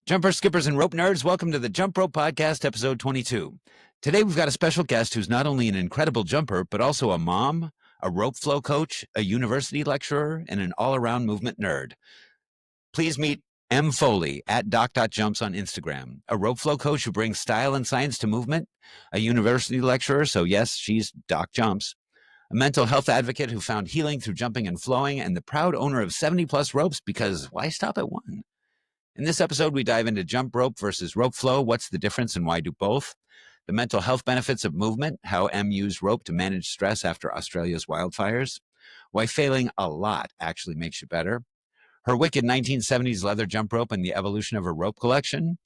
Jumpers, skippers, and rope nerds, welcome to the Jump Rope Podcast, episode 22. Today, we've got a special guest who's not only an incredible jumper, but also a mom, a rope flow coach, a university lecturer, and an all-around movement nerd. Please meet Em Foley at doc.jumps on Instagram, a rope flow coach who brings style and science to movement, a university lecturer, so yes, she's Doc Jumps, a mental health advocate who found healing through jumping and flowing, and the proud owner of 70-plus ropes because why stop at one? In this episode, we dive into jump rope versus rope flow. What's the difference and why do both? The mental health benefits of movement, how Em used rope to manage stress after Australia's wildfires, why failing a lot actually makes you better, her wicked 1970s leather jump rope and the evolution of her rope collection,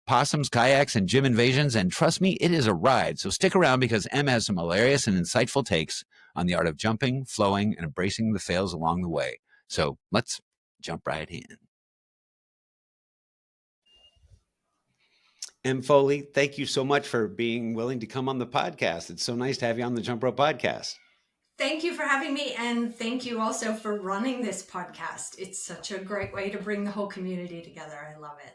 possums, kayaks, and gym invasions, and trust me, it is a ride. So stick around because Em has some hilarious and insightful takes on the art of jumping, flowing, and embracing the fails along the way. So let's jump right in. Em Foley, thank you so much for being willing to come on the podcast. It's so nice to have you on the Jump Rope Podcast. Thank you for having me, and thank you also for running this podcast. It's such a great way to bring the whole community together. I love it.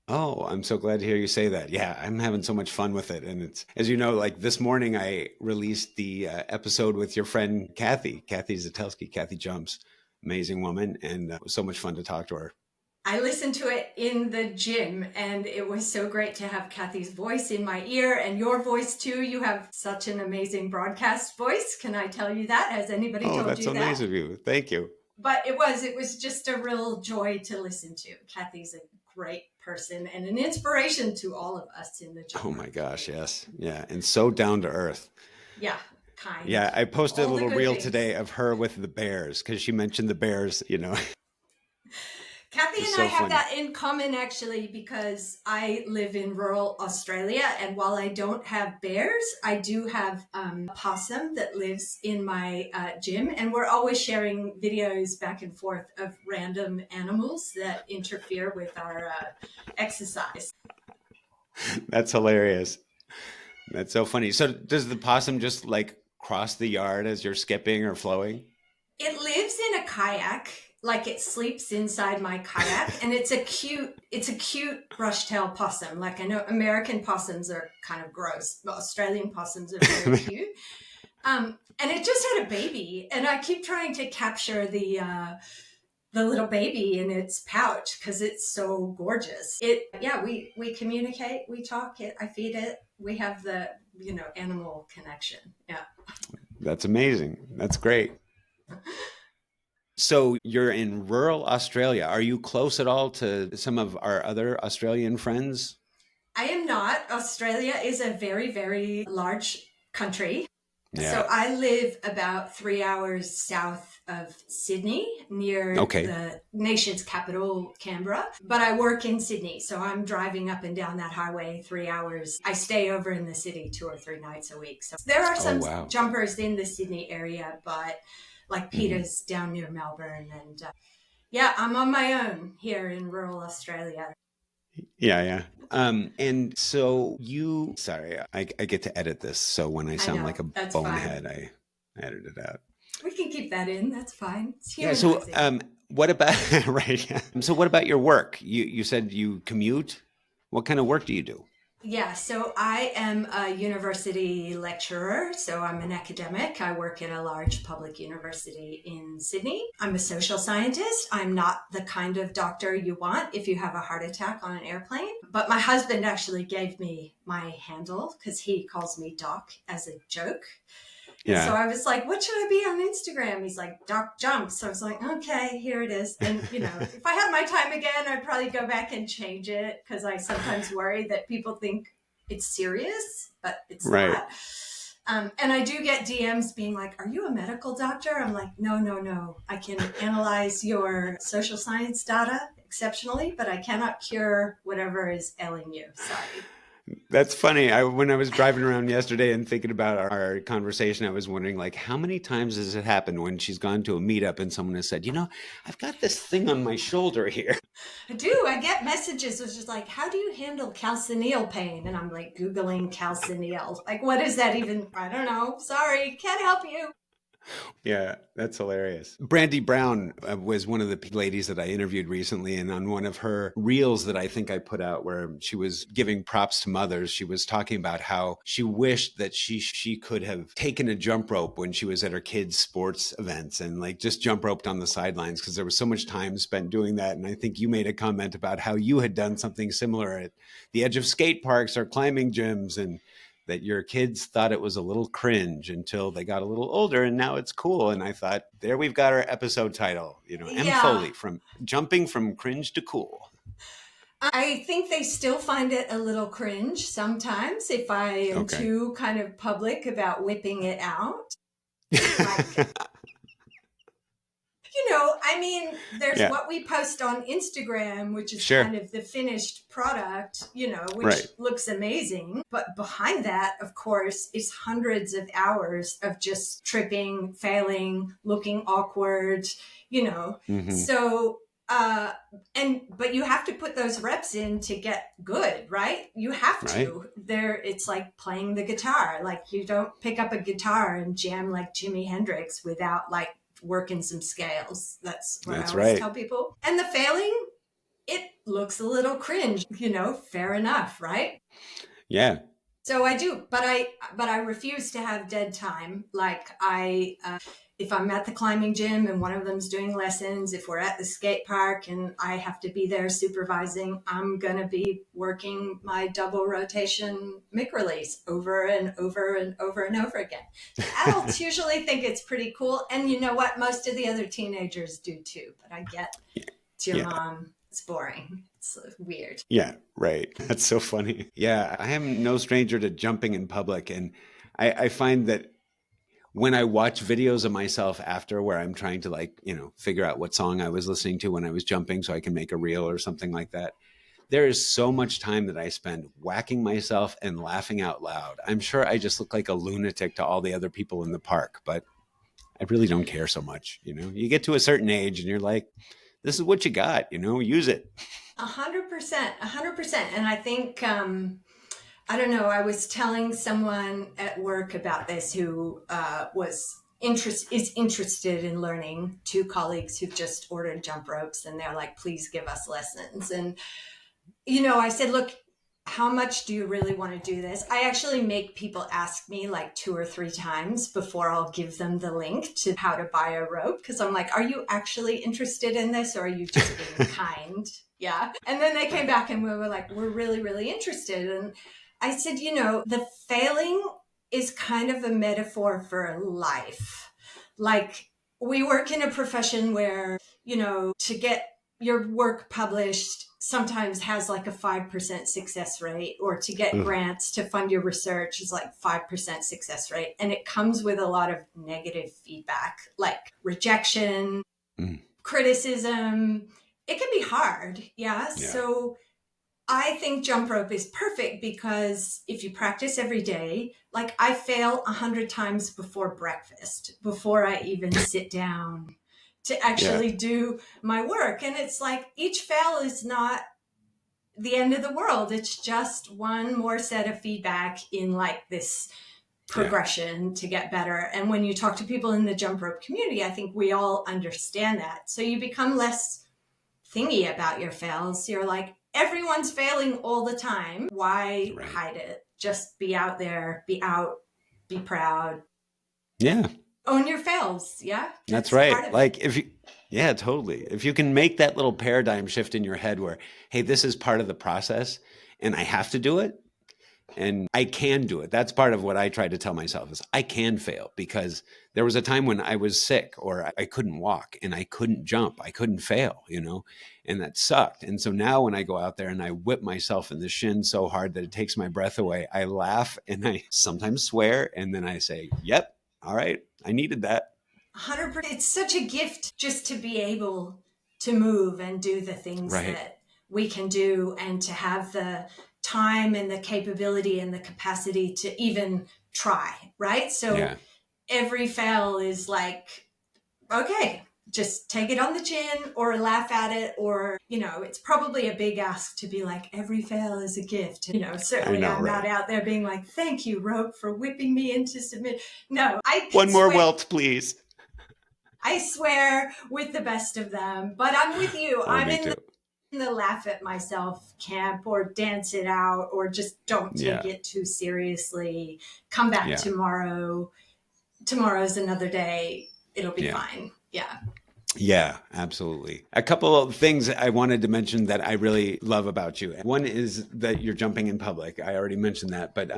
Oh, I'm so glad to hear you say that. Yeah, I'm having so much fun with it. And it's, as you know, like this morning I released the episode with your friend Kathy Zatelski. Kathy Jumps, amazing woman, and it was so much fun to talk to her. I listened to it in the gym, and it was so great to have Kathy's voice in my ear and your voice too. You have such an amazing broadcast voice. Can I tell you that? Has anybody told you that? Oh, that's so nice of you. Thank you. But it was just a real joy to listen to. Kathy's a great person and an inspiration to all of us in the gym. Oh my gosh, yes. Yeah, and so down to earth. Yeah. Kind. Yeah, I posted a little reel today of her with the bears because she mentioned the bears, you know. Kathy and I have that in common, actually, because I live in rural Australia. And while I don't have bears, I do have a possum that lives in my gym. And we're always sharing videos back and forth of random animals that interfere with our exercise. That's hilarious. That's so funny. So does the possum just like cross the yard as you're skipping or flowing? It lives in a kayak. Like it sleeps inside my kayak, and it's a cute brush-tailed possum. Like I know American possums are kind of gross, but Australian possums are very cute. And it just had a baby, and I keep trying to capture the little baby in its pouch because it's so gorgeous. We communicate, we talk, I feed it. We have the animal connection. Yeah, that's amazing. That's great. So you're in rural Australia. Are you close at all to some of our other Australian friends? I am not. Australia is a very, very large country. Yeah. So I live about 3 hours south of Sydney, near the nation's capital, Canberra. But I work in Sydney, so I'm driving up and down that highway 3 hours. I stay over in the city 2 or 3 nights a week. So there are some jumpers in the Sydney area, but like Peter's down near Melbourne. And I'm on my own here in rural Australia. Yeah. And so I get to edit this. So when I sound like a bonehead, I edit it out. We can keep that in. That's fine. Yeah. So what about, right. Yeah. So what about your work? You said you commute. What kind of work do you do? Yeah, so I am a university lecturer, so I'm an academic. I work at a large public university in Sydney. I'm a social scientist. I'm not the kind of doctor you want if you have a heart attack on an airplane. But my husband actually gave me my handle because he calls me Doc as a joke. Yeah. So I was like, what should I be on Instagram? He's like, Doc Jumps. So I was like, okay, here it is. And, if I had my time again, I'd probably go back and change it because I sometimes worry that people think it's serious, but it's not. And I do get DMs being like, are you a medical doctor? I'm like, no. I can analyze your social science data exceptionally, but I cannot cure whatever is ailing you. Sorry. That's funny. When I was driving around yesterday and thinking about our conversation, I was wondering, like, how many times has it happened when she's gone to a meetup and someone has said, I've got this thing on my shoulder here. I do. I get messages which is like, how do you handle calcaneal pain? And I'm like, Googling calcaneal. Like, what is that even? I don't know. Sorry, can't help you. Yeah, that's hilarious. Brandy Brown was one of the ladies that I interviewed recently, and on one of her reels that I think I put out where she was giving props to mothers, she was talking about how she wished that she could have taken a jump rope when she was at her kids' sports events and like just jump roped on the sidelines because there was so much time spent doing that. And I think you made a comment about how you had done something similar at the edge of skate parks or climbing gyms, and that your kids thought it was a little cringe until they got a little older and now it's cool. And I thought, there we've got our episode title, Em Yeah. Foley, from jumping from cringe to cool. I think they still find it a little cringe sometimes if I am Okay. too kind of public about whipping it out. Like, I mean, there's Yeah. what we post on Instagram, which is Sure. kind of the finished product, which Right. looks amazing. But behind that, of course, is hundreds of hours of just tripping, failing, looking awkward, Mm-hmm. So, but you have to put those reps in to get good, right? You have to. It's like playing the guitar. Like you don't pick up a guitar and jam like Jimi Hendrix without like working some scales. That's what I always tell people. And the failing, it looks a little cringe, fair enough, right? Yeah. So I do, but I refuse to have dead time. Like if I'm at the climbing gym and one of them's doing lessons, if we're at the skate park and I have to be there supervising, I'm going to be working my double rotation mic release over and over and over and over again. Adults usually think it's pretty cool. And you know what? Most of the other teenagers do too. But I get it's your mom. It's boring. It's weird. Yeah, right. That's so funny. Yeah, I am no stranger to jumping in public. And I find that when I watch videos of myself after where I'm trying to figure out what song I was listening to when I was jumping so I can make a reel or something like that, there is so much time that I spend whacking myself and laughing out loud. I'm sure I just look like a lunatic to all the other people in the park, but I really don't care so much. You get to a certain age and you're like, this is what you got, use it. 100%. And I think, I don't know, I was telling someone at work about this who is interested in learning, two colleagues who've just ordered jump ropes and they're like, please give us lessons. And, I said, look, how much do you really want to do this? I actually make people ask me like 2 or 3 times before I'll give them the link to how to buy a rope. Because I'm like, are you actually interested in this or are you just being kind? Yeah. And then they came back and we were like, we're really, really interested. And I said, the failing is kind of a metaphor for life. Like we work in a profession where, to get your work published sometimes has like a 5% success rate, or to get grants to fund your research is like 5% success rate. And it comes with a lot of negative feedback, like rejection, criticism. It can be hard. Yeah. So I think jump rope is perfect because if you practice every day, like I fail 100 times before breakfast, before I even sit down to actually do my work. And it's like each fail is not the end of the world. It's just one more set of feedback in like this progression to get better. And when you talk to people in the jump rope community, I think we all understand that. So you become less thingy about your fails. You're like, everyone's failing all the time. Why hide it? Just be out there, be proud. Yeah. Own your fails. Yeah. That's right. Like totally. If you can make that little paradigm shift in your head where, hey, this is part of the process and I have to do it and I can do it. That's part of what I try to tell myself is I can fail, because there was a time when I was sick or I couldn't walk and I couldn't jump. I couldn't fail, and that sucked. And so now when I go out there and I whip myself in the shin so hard that it takes my breath away, I laugh and I sometimes swear. And then I say, yep, all right, I needed that. 100%. It's such a gift just to be able to move and do the things that we can do, and to have the time and the capability and the capacity to even try, right? So every fail is like, okay, just take it on the chin or laugh at it, or, it's probably a big ask to be like, every fail is a gift. Certainly I'm not out there being like, thank you, rope, for whipping me into submit. No, I one more welt, please. I swear with the best of them, but I'm with you. Oh, I'm me in too. the laugh at myself camp, or dance it out, or just don't take Yeah. it too seriously. Come back Yeah. tomorrow. Tomorrow's another day. It'll be Yeah. fine. Yeah. Yeah, absolutely. A couple of things I wanted to mention that I really love about you. One is that you're jumping in public. I already mentioned that, but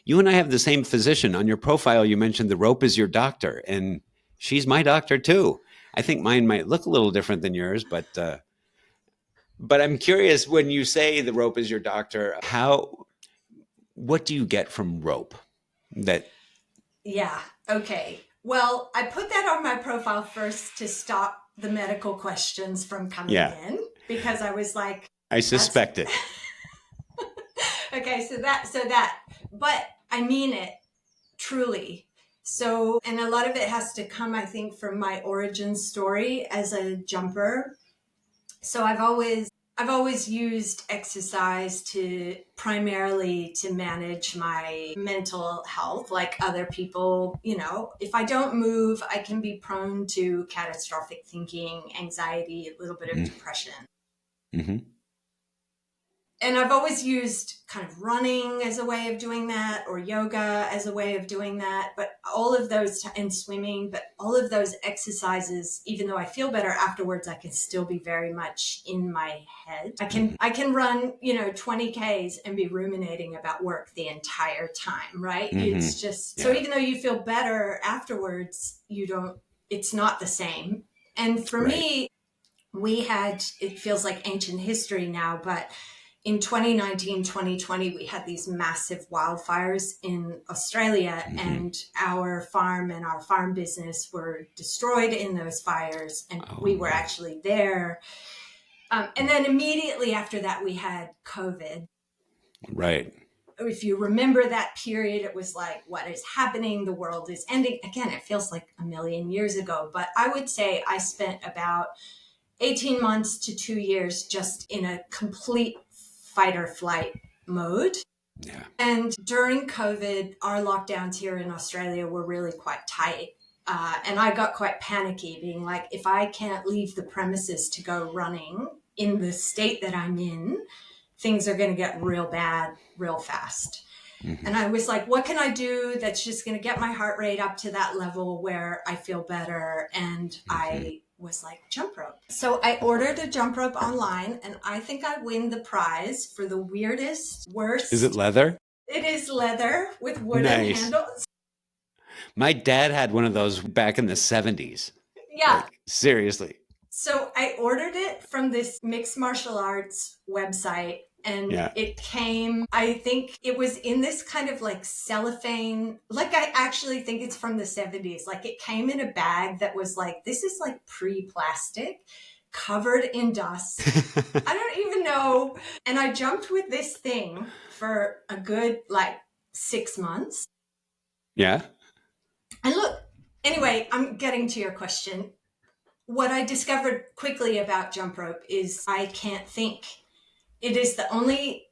you and I have the same physician. On your profile, you mentioned the rope is your doctor, and she's my doctor too. I think mine might look a little different than yours, but I'm curious, when you say the rope is your doctor, what do you get from rope? That Yeah. Okay. Well, I put that on my profile first to stop the medical questions from coming Yeah, in, because I was like, I that's suspect it. okay. But I mean it truly. So, and a lot of it has to come, I think, from my origin story as a jumper. So I've always used exercise to primarily to manage my mental health. Like other people, if I don't move, I can be prone to catastrophic thinking, anxiety, a little bit of depression. Mm-hmm. And I've always used kind of running as a way of doing that, or yoga as a way of doing that. But all of those, and swimming, but all of those exercises, even though I feel better afterwards, I can still be very much in my head. I can run, 20 Ks and be ruminating about work the entire time, right? Mm-hmm. It's just, so Yeah. even though you feel better afterwards, it's not the same. And for Right. me, it feels like ancient history now, but in 2019, 2020, we had these massive wildfires in Australia, and our farm and our farm business were destroyed in those fires. And we were actually there. And then immediately after that, we had COVID. Right. If you remember that period, it was like, what is happening? The world is ending. Again, it feels like a million years ago. But I would say I spent about 18 months to 2 years just in a complete fight or flight mode. Yeah. And during COVID, our lockdowns here in Australia were really quite tight. And I got quite panicky, being like, if I can't leave the premises to go running in the state that I'm in, things are going to get real bad real fast. Mm-hmm. And I was like, what can I do that's just going to get my heart rate up to that level where I feel better? And I was like, jump rope. So I ordered a jump rope online, and I think I win the prize for the worst. Is it leather? It is leather with wooden handles. My dad had one of those back in the 70s. Yeah. Like, seriously. So I ordered it from this mixed martial arts website, and it came, I think it was in this kind of like cellophane, like I actually think it's from the 70s. Like it came in a bag that was like, this is like pre-plastic, covered in dust. I don't even know. And I jumped with this thing for a good like 6 months. Yeah. And look, anyway, I'm getting to your question. What I discovered quickly about jump rope is I can't think. It is the only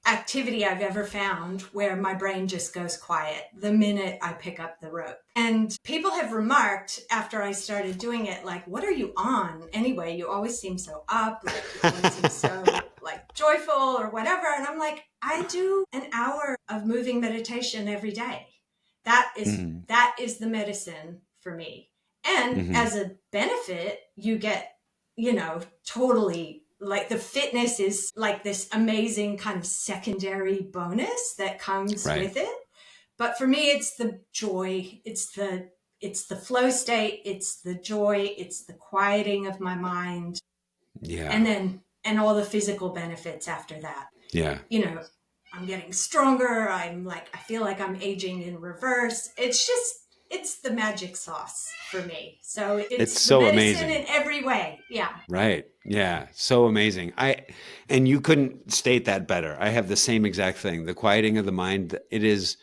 activity I've ever found where my brain just goes quiet the minute I pick up the rope. And people have remarked after I started doing it, like, what are you on? Anyway, you always seem so up, like you always seem so like joyful or whatever. And I'm like, I do an hour of moving meditation every day. That is the medicine for me. And as a benefit, you get, totally like the fitness is like this amazing kind of secondary bonus that comes with it. But for me, it's the joy. It's the flow state. It's the joy. It's the quieting of my mind. Yeah. And all the physical benefits after that. Yeah. I'm getting stronger. I feel like I'm aging in reverse. It's the magic sauce for me. So it's so amazing in every way. Yeah. Right. Yeah. So amazing. And you couldn't state that better. I have the same exact thing. The quieting of the mind. It is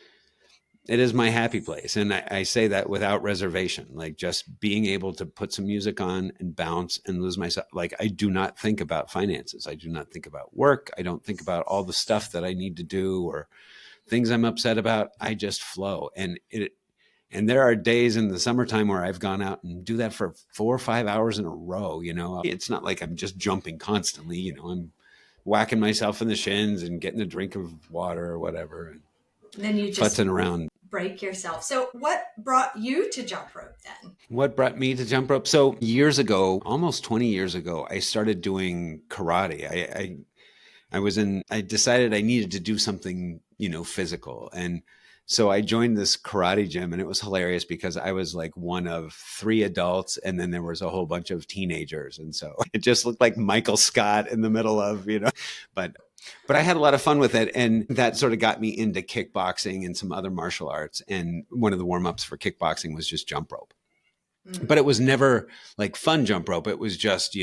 my happy place. And I say that without reservation, like just being able to put some music on and bounce and lose myself. Like I do not think about finances. I do not think about work. I don't think about all the stuff that I need to do or things I'm upset about. I just flow. And And there are days in the summertime where I've gone out and do that for 4 or 5 hours in a row. It's not like I'm just jumping constantly. I'm whacking myself in the shins and getting a drink of water or whatever and then you just futzing around. break yourself. So what brought you to jump rope then? What brought me to jump rope? So years ago, almost 20 years ago, I started doing karate. I decided I needed to do something, physical. And so I joined this karate gym, and it was hilarious because I was like one of 3 adults, and then there was a whole bunch of teenagers. And so it just looked like Michael Scott in the middle of, but I had a lot of fun with it. And that sort of got me into kickboxing and some other martial arts. And one of the warm-ups for kickboxing was just jump rope. But it was never like fun jump rope. It was just,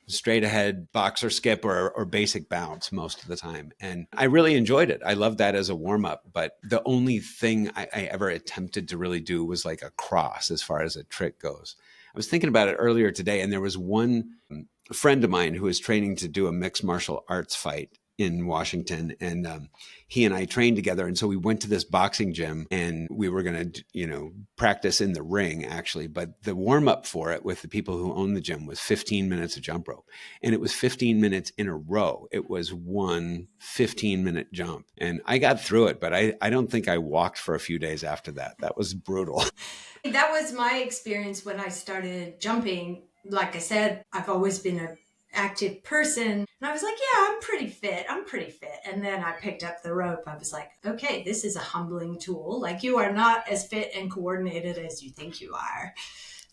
straight ahead box or skip or basic bounce most of the time. And I really enjoyed it. I loved that as a warm up. But the only thing I ever attempted to really do was like a cross as far as a trick goes. I was thinking about it earlier today, and there was one friend of mine who was training to do a mixed martial arts fight in Washington. And he and I trained together. And so we went to this boxing gym, and we were going to, practice in the ring actually. But the warm up for it with the people who owned the gym was 15 minutes of jump rope. And it was 15 minutes in a row. It was one 15-minute jump. And I got through it, but I don't think I walked for a few days after that. That was brutal. That was my experience when I started jumping. Like I said, I've always been an active person. And I was like, yeah, I'm pretty fit. And then I picked up the rope. I was like, okay, this is a humbling tool. Like, you are not as fit and coordinated as you think you are.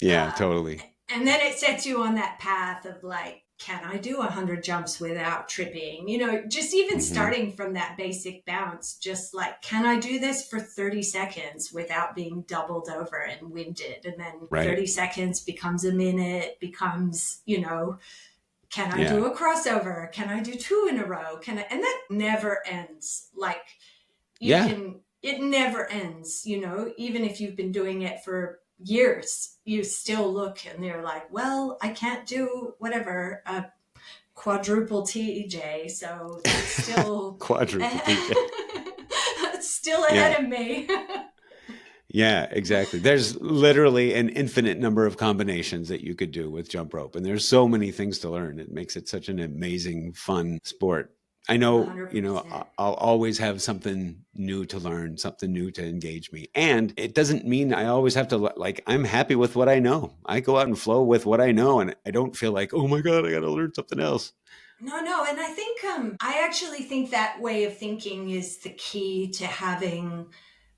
Yeah, totally. And then it sets you on that path of like, can I do 100 jumps without tripping? Just even starting from that basic bounce, just like, can I do this for 30 seconds without being doubled over and winded? And then 30 seconds becomes a minute, becomes, can I do a crossover? Can I do 2 in a row? And that never ends. Like, it never ends, even if you've been doing it for years, you still look and you're like, well, I can't do whatever, a quadruple TJ. So that's still quadruple TJ. That's still ahead of me. Yeah, exactly. There's literally an infinite number of combinations that you could do with jump rope. And there's so many things to learn. It makes it such an amazing, fun sport. I know, 100%. I'll always have something new to learn, something new to engage me. And it doesn't mean I always have to, I'm happy with what I know. I go out and flow with what I know. And I don't feel like, oh my God, I got to learn something else. No. And I think, I actually think that way of thinking is the key to having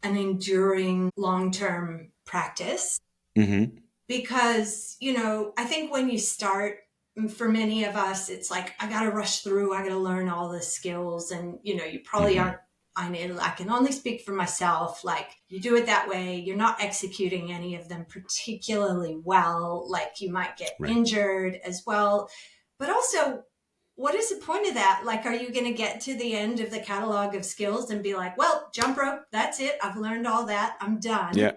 an enduring long-term practice. Mm-hmm. Because, I think when you start, for many of us, it's like, I got to rush through. I got to learn all the skills. And, you probably aren't, I can only speak for myself. Like, you do it that way. You're not executing any of them particularly well. Like, you might get injured as well. But also, what is the point of that? Like, are you going to get to the end of the catalog of skills and be like, well, jump rope, that's it. I've learned all that. I'm done. Yeah.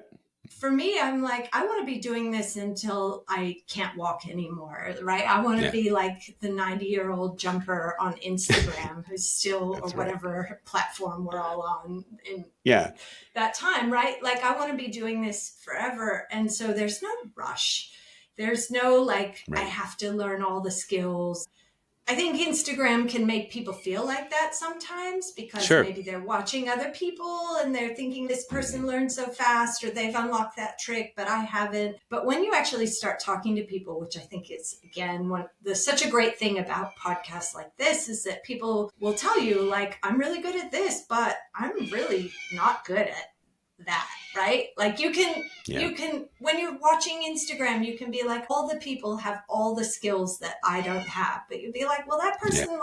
For me, I'm like, I want to be doing this until I can't walk anymore, right? I want to be like the 90-year-old jumper on Instagram who's still, or whatever platform we're all on in that time, right? Like, I want to be doing this forever. And so there's no rush. There's no I have to learn all the skills. I think Instagram can make people feel like that sometimes because maybe they're watching other people and they're thinking this person learned so fast or they've unlocked that trick, but I haven't. But when you actually start talking to people, which I think is, again, such a great thing about podcasts like this is that people will tell you, like, I'm really good at this, but I'm really not good at that, right? Like, you can, when you're watching Instagram, you can be like, all the people have all the skills that I don't have, but you'd be like, well, that person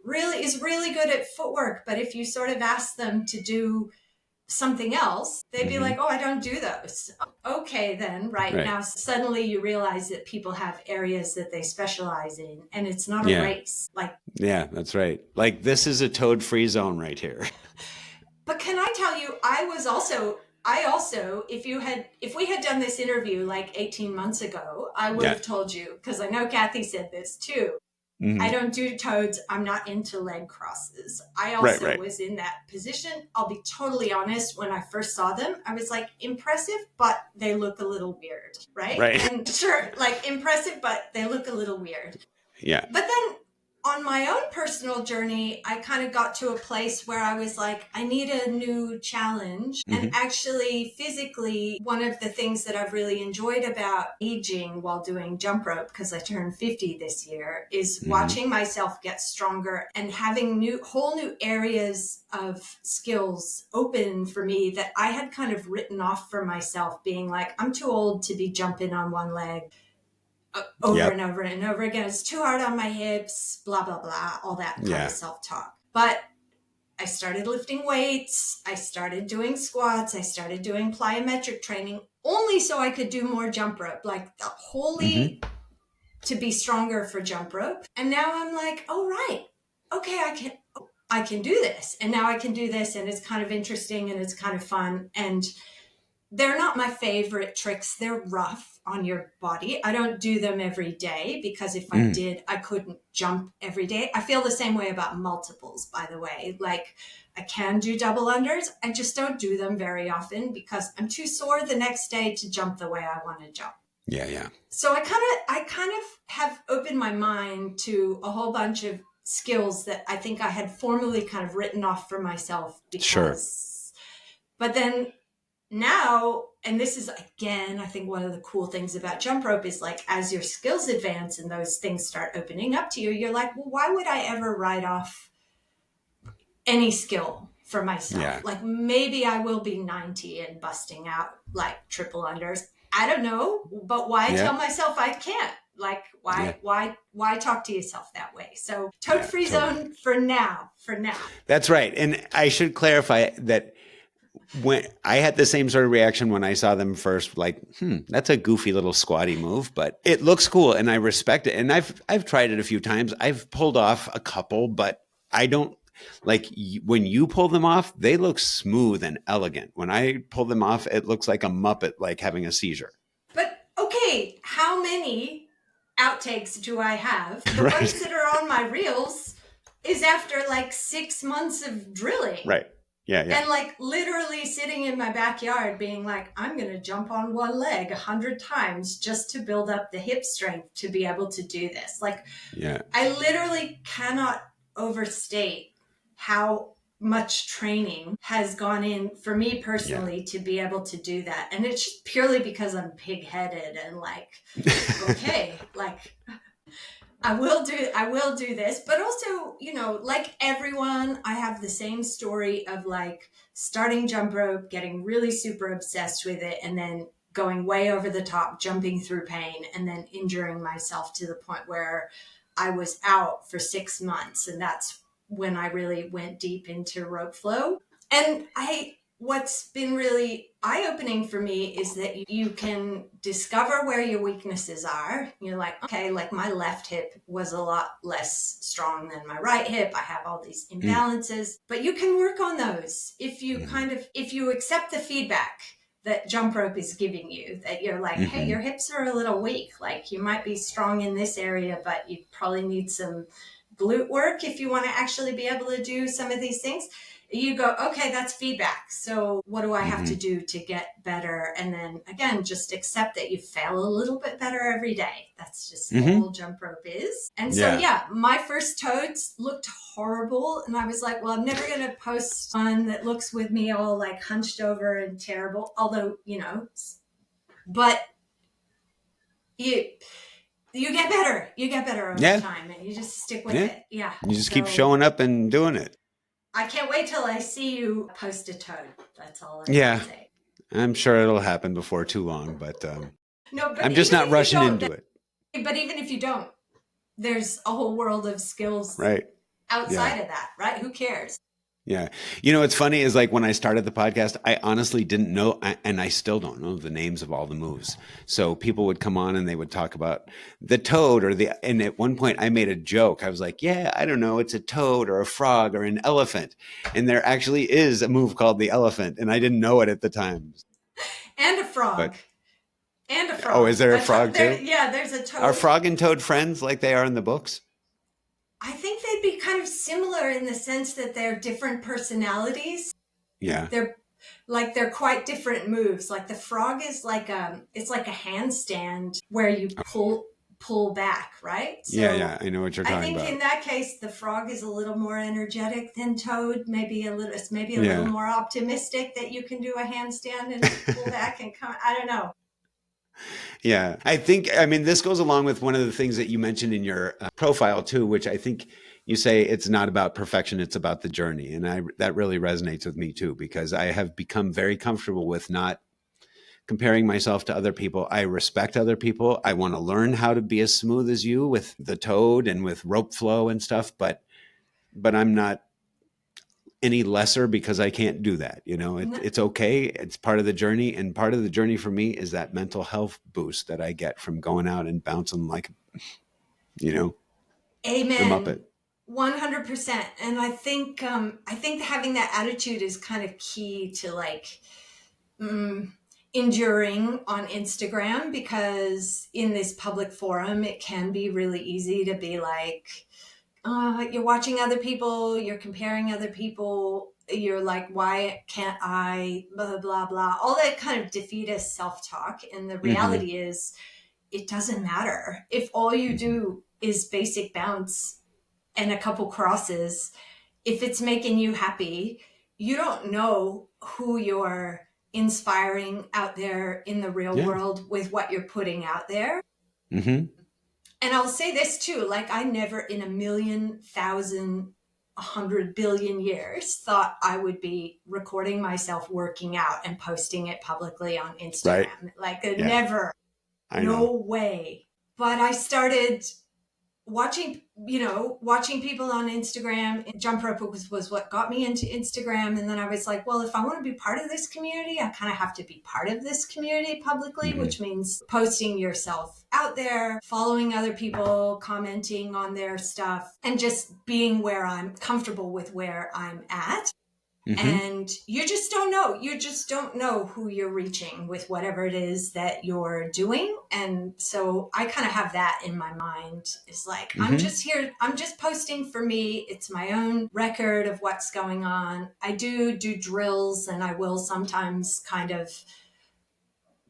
really is really good at footwork. But if you sort of ask them to do something else, they'd be like, oh, I don't do those. Okay, then now suddenly you realize that people have areas that they specialize in, and it's not a race. That's right. Like, this is a toad-free zone right here. But can I tell you, I also, if we had done this interview like 18 months ago, I would have told you, because I know Kathy said this too. I don't do toads. I'm not into leg crosses. I Right, also right. was in that position. I'll be totally honest. When I first saw them, I was like, impressive, but they look a little weird, right? Right. And sure, like impressive, but they look a little weird. Yeah. But then on my own personal journey, I kind of got to a place where I was like, I need a new challenge. And actually, physically, one of the things that I've really enjoyed about aging while doing jump rope, because I turned 50 this year, is watching myself get stronger and having whole new areas of skills open for me that I had kind of written off for myself, being like, I'm too old to be jumping on one leg over and over and over again. It's too hard on my hips, blah, blah, blah, all that kind of self-talk. But I started lifting weights. I started doing squats. I started doing plyometric training only so I could do more jump rope, like the wholly to be stronger for jump rope. And now I'm like, oh, right. Okay, I can do this. And now I can do this. And it's kind of interesting and it's kind of fun. And they're not my favorite tricks. They're rough on your body. I don't do them every day because if I did, I couldn't jump every day. I feel the same way about multiples, by the way. Like I can do double unders. I just don't do them very often because I'm too sore the next day to jump the way I want to jump. Yeah. So I kind of have opened my mind to a whole bunch of skills that I think I had formerly kind of written off for myself because, but then now, and this is again, I think one of the cool things about jump rope is like as your skills advance and those things start opening up to you, you're like, well, why would I ever write off any skill for myself? Yeah. Like maybe I will be 90 and busting out like triple unders. I don't know, but why tell myself I can't? Like why talk to yourself that way? So toad free zone for now. That's right. And I should clarify that when I had the same sort of reaction when I saw them first, like, that's a goofy little squatty move, but it looks cool and I respect it. And I've tried it a few times. I've pulled off a couple, but I don't like when you pull them off, they look smooth and elegant. When I pull them off, it looks like a Muppet, like having a seizure. But okay, how many outtakes do I have? The ones that are on my reels is after like 6 months of drilling. Right. Yeah. And like literally sitting in my backyard being like, I'm going to jump on one leg 100 times just to build up the hip strength to be able to do this. Like, I literally cannot overstate how much training has gone in for me personally to be able to do that. And it's just purely because I'm pig-headed and like, okay, like I will do this, but also, you know, like everyone, I have the same story of like starting jump rope, getting really super obsessed with it, and then going way over the top, jumping through pain, and then injuring myself to the point where I was out for 6 months. And that's when I really went deep into rope flow. And what's been really eye-opening for me is that you can discover where your weaknesses are. You're like, okay, like my left hip was a lot less strong than my right hip. I have all these imbalances, but you can work on those if you if you accept the feedback that jump rope is giving you, that you're like, hey, your hips are a little weak. Like you might be strong in this area, but you probably need some glute work if you want to actually be able to do some of these things. You go, okay, that's feedback. So what do I have to do to get better? And then again, just accept that you fail a little bit better every day. That's just all jump rope is. And so, my first toads looked horrible. And I was like, well, I'm never going to post one that looks with me all like hunched over and terrible. Although, you know, but you get better. You get better over time and you just stick with it. Yeah. You just keep showing up and doing it. I can't wait till I see you post a toad. That's all I can say. I'm sure it'll happen before too long, but no, but I'm just not rushing into it. But even if you don't, there's a whole world of skills outside of that, right? Who cares? Yeah. You know, what's funny is like when I started the podcast, I honestly didn't know, and I still don't know the names of all the moves. So people would come on and they would talk about the toad and at one point I made a joke. I was like, yeah, I don't know. It's a toad or a frog or an elephant. And there actually is a move called the elephant. And I didn't know it at the time. And a frog. Oh, is there a frog too? Yeah, there's a toad. Are frog and toad friends like they are in the books? I think they'd be kind of similar in the sense that they're different personalities. Yeah. They're quite different moves. Like the frog is it's like a handstand where you pull back, right? Yeah, So yeah. I know what you're I talking think about. in that case the frog is a little more energetic than Toad. It's maybe a little Yeah. more optimistic that you can do a handstand and pull back and come. I don't know. Yeah. I mean, this goes along with one of the things that you mentioned in your profile too, which I think you say it's not about perfection, it's about the journey. And that really resonates with me too, because I have become very comfortable with not comparing myself to other people. I respect other people. I want to learn how to be as smooth as you with the Toad and with rope flow and stuff, but I'm not any lesser because I can't do that. It's okay. It's part of the journey. And part of the journey for me is that mental health boost that I get from going out and bouncing like, you know, a Amen. Muppet. 100%. And I think having that attitude is kind of key to mm, enduring on Instagram, because in this public forum it can be really easy to be like, you're watching other people, you're comparing other people, you're like, why can't I, blah blah blah, all that kind of defeatist self-talk. And the Mm-hmm. reality is it doesn't matter if all you Mm-hmm. do is basic bounce and a couple crosses. If it's making you happy, you don't know who you're inspiring out there in the real Yeah. world with what you're putting out there. Mm-hmm. And I'll say this too, like I never in a million, thousand, 100 billion years thought I would be recording myself working out and posting it publicly on Right. Instagram. Like Yeah. never, I know. no way. But I started watching people on Instagram. Jump rope was what got me into Instagram. And then I was like, well, if I want to be part of this community, I kind of have to be part of this community publicly, Mm-hmm. which means posting yourself out there, following other people, commenting on their stuff, and just being where I'm comfortable with where I'm at. Mm-hmm. And you just don't know. You just don't know who you're reaching with whatever it is that you're doing. And so I kind of have that in my mind. It's like, I'm Mm-hmm. just here. I'm just posting for me. It's my own record of what's going on. I do drills, and I will sometimes kind of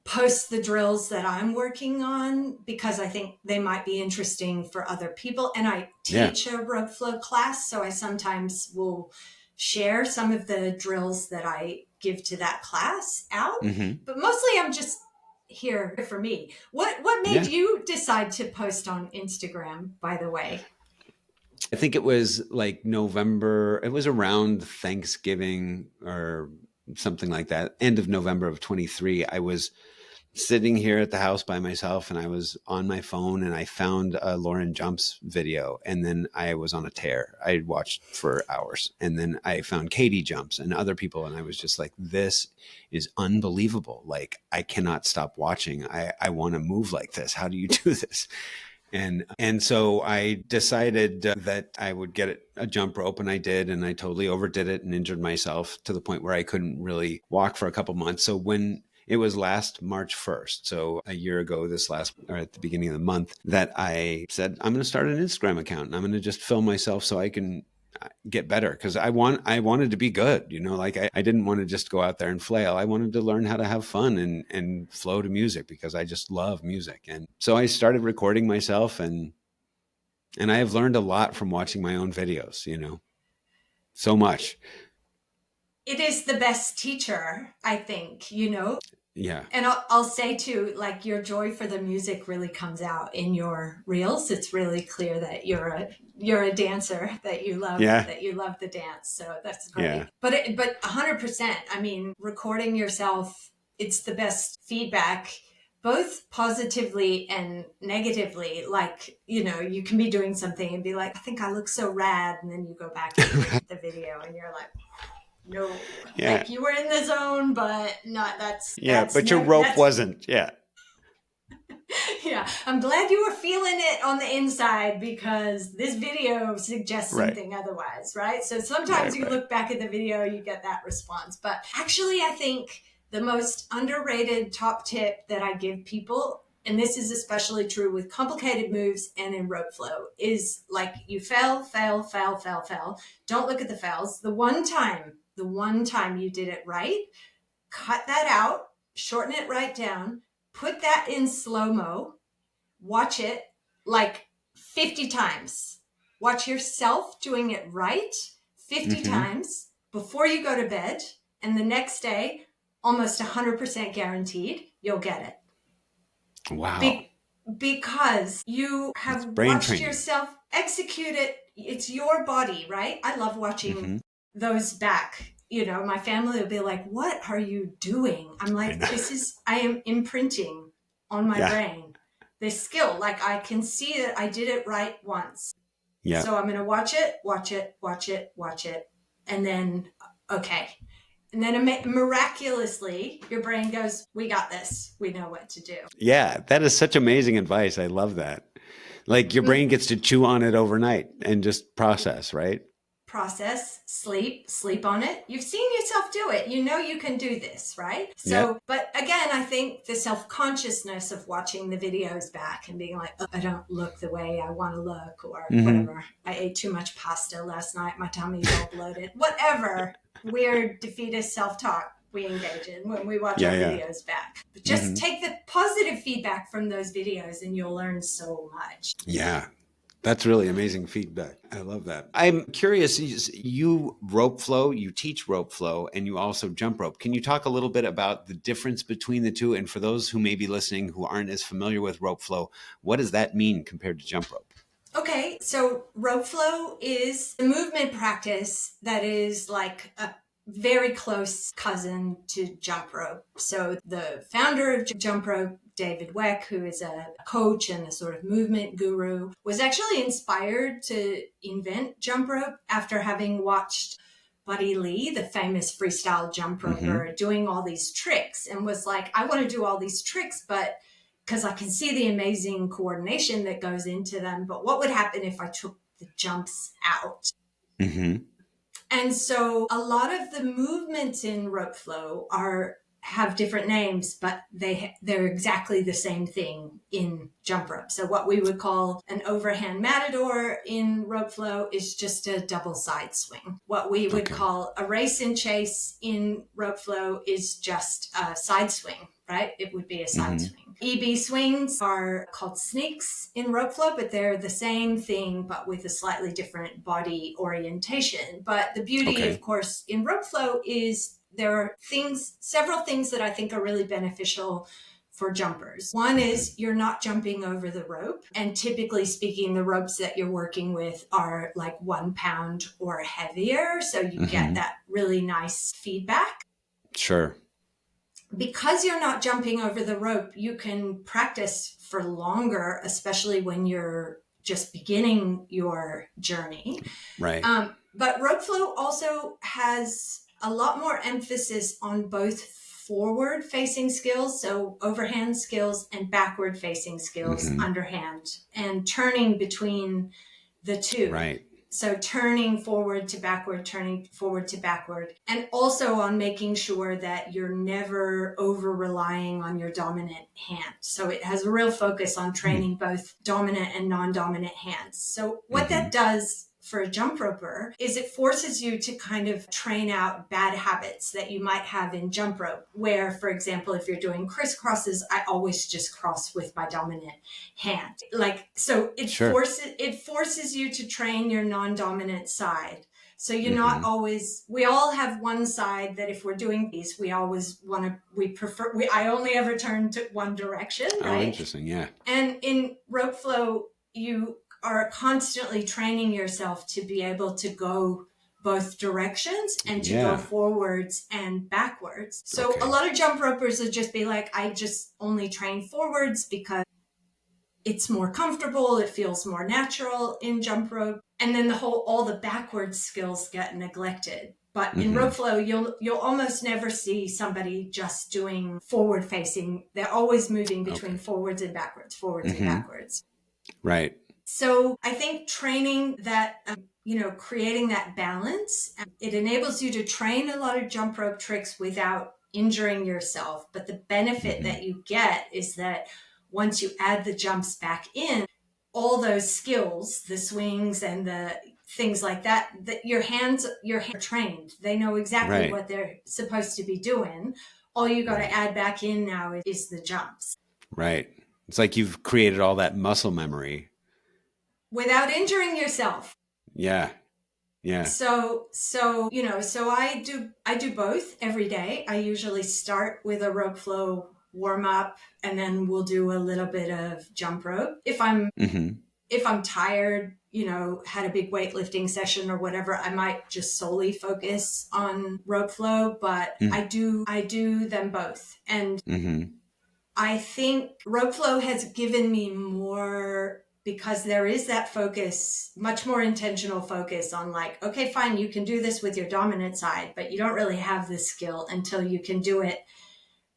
post the drills that I'm working on because I think they might be interesting for other people. And I Yeah. teach a rope flow class, so I sometimes will share some of the drills that I give to that class out. Mm-hmm. But mostly I'm just here for me. What made Yeah. you decide to post on Instagram, by the way? I think it was like November. It was around Thanksgiving or something like that. End of November of 23. I was sitting here at the house by myself and I was on my phone and I found a Lauren Jumps video, and then I was on a tear. I watched for hours, and then I found Katie Jumps and other people, and I was just like, this is unbelievable. Like, I cannot stop watching. I want to move like this. How do you do this? And so I decided that I would get a jump rope, and I did, and I totally overdid it and injured myself to the point where I couldn't really walk for a couple months. So when it was last March 1st, so a year ago, or at the beginning of the month, that I said, I'm going to start an Instagram account and I'm going to just film myself so I can get better, because I wanted to be good, like I didn't want to just go out there and flail. I wanted to learn how to have fun and flow to music, because I just love music. And so I started recording myself, and I have learned a lot from watching my own videos, so much. It is the best teacher, I think. Yeah. And I'll say too, like your joy for the music really comes out in your reels. It's really clear that you're a dancer, Yeah. that you love the dance. So that's Yeah. great. But 100%, I mean, recording yourself, it's the best feedback, both positively and negatively. Like, you can be doing something and be like, I think I look so rad. And then you go back and you look at the video and you're like, no, Yeah. like you were in the zone, but not Yeah. But your rope wasn't. Yeah. yeah. I'm glad you were feeling it on the inside, because this video suggests Right. something otherwise, right? So sometimes you look back at the video, you get that response. But actually, I think the most underrated top tip that I give people, and this is especially true with complicated moves and in rope flow, is like you fail. Don't look at the fails. The one time you did it right, cut that out, shorten it right down, put that in slow-mo, watch it like 50 times. Watch yourself doing it right 50 times before you go to bed. And the next day, almost 100% guaranteed, you'll get it. Wow. Because you have brain watched training. yourself execute it. It's your body, right? I love watching those back. You know, my family will be like, what are you doing? I'm like, I am imprinting on my brain this skill. Like I can see that I did it right once. Yeah. So I'm going to watch it. And then, okay. And then miraculously, your brain goes, we got this. We know what to do. Yeah, that is such amazing advice. I love that. Like your brain gets to chew on it overnight and just process, right? Process, sleep on it. You've seen yourself do it. You know you can do this, right? So, but again, I think the self-consciousness of watching the videos back and being like, oh, I don't look the way I want to look, or whatever. I ate too much pasta last night. My tummy's all bloated. Whatever weird defeatist self-talk we engage in when we watch our videos back. But just take the positive feedback from those videos and you'll learn so much. Yeah. That's really amazing feedback. I love that. I'm curious, you rope flow, you teach rope flow, and you also jump rope. Can you talk a little bit about the difference between the two? And for those who may be listening who aren't as familiar with rope flow, what does that mean compared to jump rope? Okay, so rope flow is a movement practice that is like a very close cousin to jump rope. So the founder of jump rope, David Weck, who is a coach and a sort of movement guru, was actually inspired to invent jump rope after having watched Buddy Lee, the famous freestyle jump roper, doing all these tricks, and was like, I want to do all these tricks, but because I can see the amazing coordination that goes into them, but what would happen if I took the jumps out? And so a lot of the movements in rope flow have different names, but they're exactly the same thing in jump rope. So what we would call an overhand matador in rope flow is just a double side swing. What we would call a race and chase in rope flow is just a side swing, right? It would be a side swing. EB swings are called sneaks in rope flow, but they're the same thing, but with a slightly different body orientation. But the beauty, of course, in rope flow is there are several things that I think are really beneficial for jumpers. One is you're not jumping over the rope. And typically speaking, the ropes that you're working with are like 1 pound or heavier. So you get that really nice feedback. Sure. Because you're not jumping over the rope, you can practice for longer, especially when you're just beginning your journey. Right. But rope flow also has a lot more emphasis on both forward facing skills, so overhand skills, and backward facing skills, underhand, and turning between the two. Right. So turning forward to backward, turning forward to backward, and also on making sure that you're never over relying on your dominant hand. So it has a real focus on training both dominant and non-dominant hands. So what that does for a jump roper is it forces you to kind of train out bad habits that you might have in jump rope, where, for example, if you're doing crisscrosses, I always just cross with my dominant hand. So it forces you to train your non-dominant side. So you're not always, we all have one side that if we're doing these, I only ever turn to one direction, right? Oh, interesting. Yeah. And in rope flow, you are constantly training yourself to be able to go both directions and to go forwards and backwards. So a lot of jump ropers would just be like, I just only train forwards because it's more comfortable. It feels more natural in jump rope. And then all the backwards skills get neglected. But in rope flow, you'll almost never see somebody just doing forward facing. They're always moving between forwards and backwards, and backwards. Right. So I think training that, creating that balance, it enables you to train a lot of jump rope tricks without injuring yourself. But the benefit that you get is that once you add the jumps back in, all those skills, the swings and the things like that, that your hands are trained. They know exactly Right. what they're supposed to be doing. All you got to Right. add back in now is the jumps. Right. It's like you've created all that muscle memory. Without injuring yourself. Yeah. Yeah. So I do both every day. I usually start with a rope flow warm up, and then we'll do a little bit of jump rope. If I'm tired, had a big weightlifting session or whatever, I might just solely focus on rope flow, but I do them both. And I think rope flow has given me more, because there is that focus, much more intentional focus on like, okay, fine, you can do this with your dominant side, but you don't really have this skill until you can do it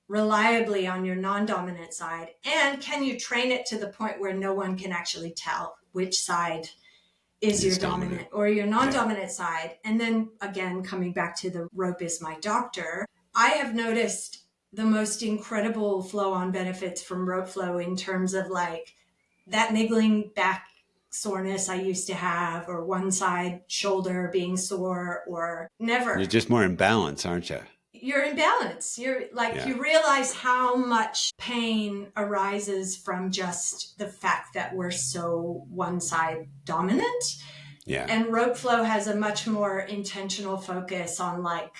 reliably on your non-dominant side. And can you train it to the point where no one can actually tell which side is your dominant or your non-dominant side? And then again, coming back to the rope is my doctor, I have noticed the most incredible flow-on benefits from rope flow in terms of like that niggling back soreness I used to have, or one side shoulder being sore, or never. You're just more in balance, aren't you? You're in balance. You're like, you realize how much pain arises from just the fact that we're so one side dominant. Yeah. And rope flow has a much more intentional focus on like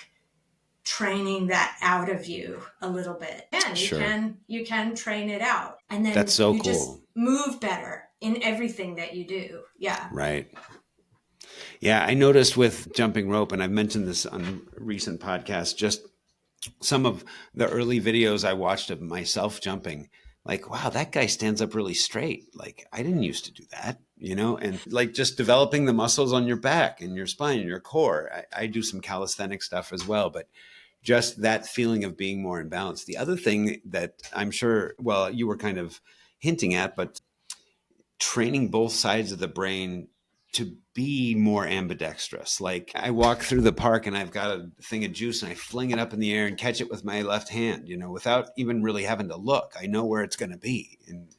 training that out of you a little bit. And you can train it out. And then that's so you cool. Just move better in everything that you do. Yeah. Right. Yeah, I noticed with jumping rope, and I've mentioned this on recent podcasts, just some of the early videos I watched of myself jumping, like, wow, that guy stands up really straight. Like, I didn't used to do that, and like just developing the muscles on your back and your spine and your core. I do some calisthenic stuff as well, but just that feeling of being more in balance. The other thing that I'm sure, well, you were kind of hinting at, but training both sides of the brain to be more ambidextrous. Like I walk through the park and I've got a thing of juice and I fling it up in the air and catch it with my left hand, without even really having to look. I know where it's going to be. And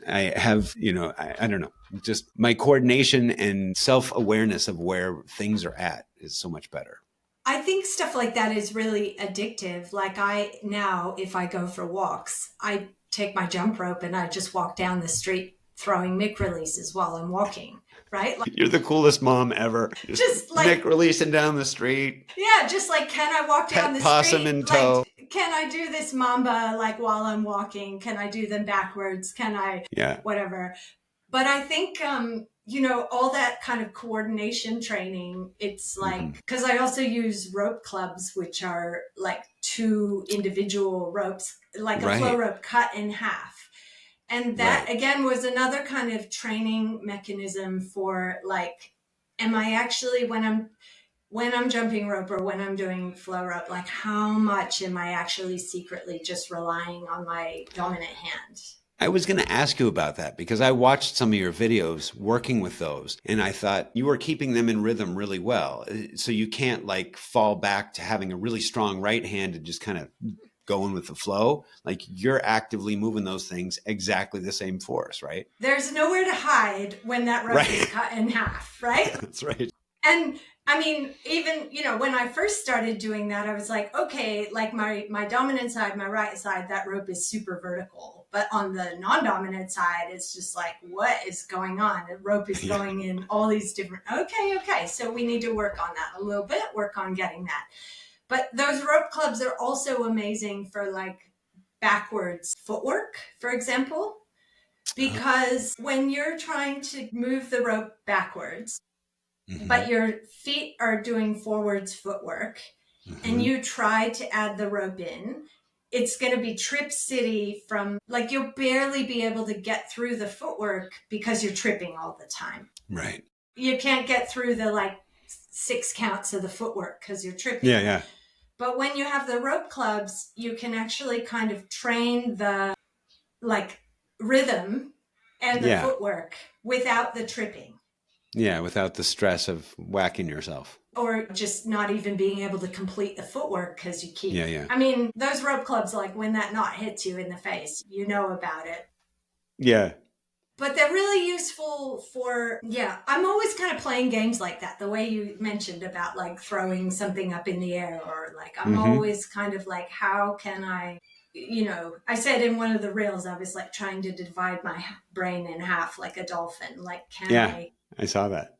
I have, I don't know, just my coordination and self-awareness of where things are at is so much better. I think stuff like that is really addictive. Like if I go for walks, I take my jump rope and I just walk down the street throwing mic releases while I'm walking, right? Like, you're the coolest mom ever. Just like mic releasing down the street. Yeah, just like, can I walk down the possum street? In tow. Like, can I do this mamba like while I'm walking? Can I do them backwards? Can I whatever? But I think all that kind of coordination training, it's like, because I also use rope clubs, which are like two individual ropes, like a flow rope cut in half. And that, again, was another kind of training mechanism for like, am I actually, when I'm jumping rope or when I'm doing flow rope, like how much am I actually secretly just relying on my dominant hand? I was going to ask you about that because I watched some of your videos working with those and I thought you were keeping them in rhythm really well. So you can't like fall back to having a really strong right hand and just kind of going with the flow. Like you're actively moving those things exactly the same force, right? There's nowhere to hide when that rope is cut in half, right? That's right. And I mean, even, when I first started doing that, I was like, okay, like my dominant side, my right side, that rope is super vertical. But on the non-dominant side, it's just like, what is going on? The rope is going in all these different, okay. So we need to work on that a little bit, work on getting that. But those rope clubs are also amazing for like backwards footwork, for example, because when you're trying to move the rope backwards, but your feet are doing forwards footwork and you try to add the rope in, it's going to be trip city from like, you'll barely be able to get through the footwork because you're tripping all the time. Right. You can't get through the like 6 counts of the footwork because you're tripping. Yeah. But when you have the rope clubs, you can actually kind of train the like rhythm and the footwork without the tripping. Yeah, without the stress of whacking yourself. Or just not even being able to complete the footwork because you keep... Yeah. I mean, those rope clubs, like when that knot hits you in the face, you know about it. Yeah. But they're really useful for, yeah, I'm always kind of playing games like that. The way you mentioned about like throwing something up in the air, or like, I'm Mm-hmm. always kind of like, how can I said in one of the reels, I was like trying to divide my brain in half like a dolphin. Like, Yeah, I saw that.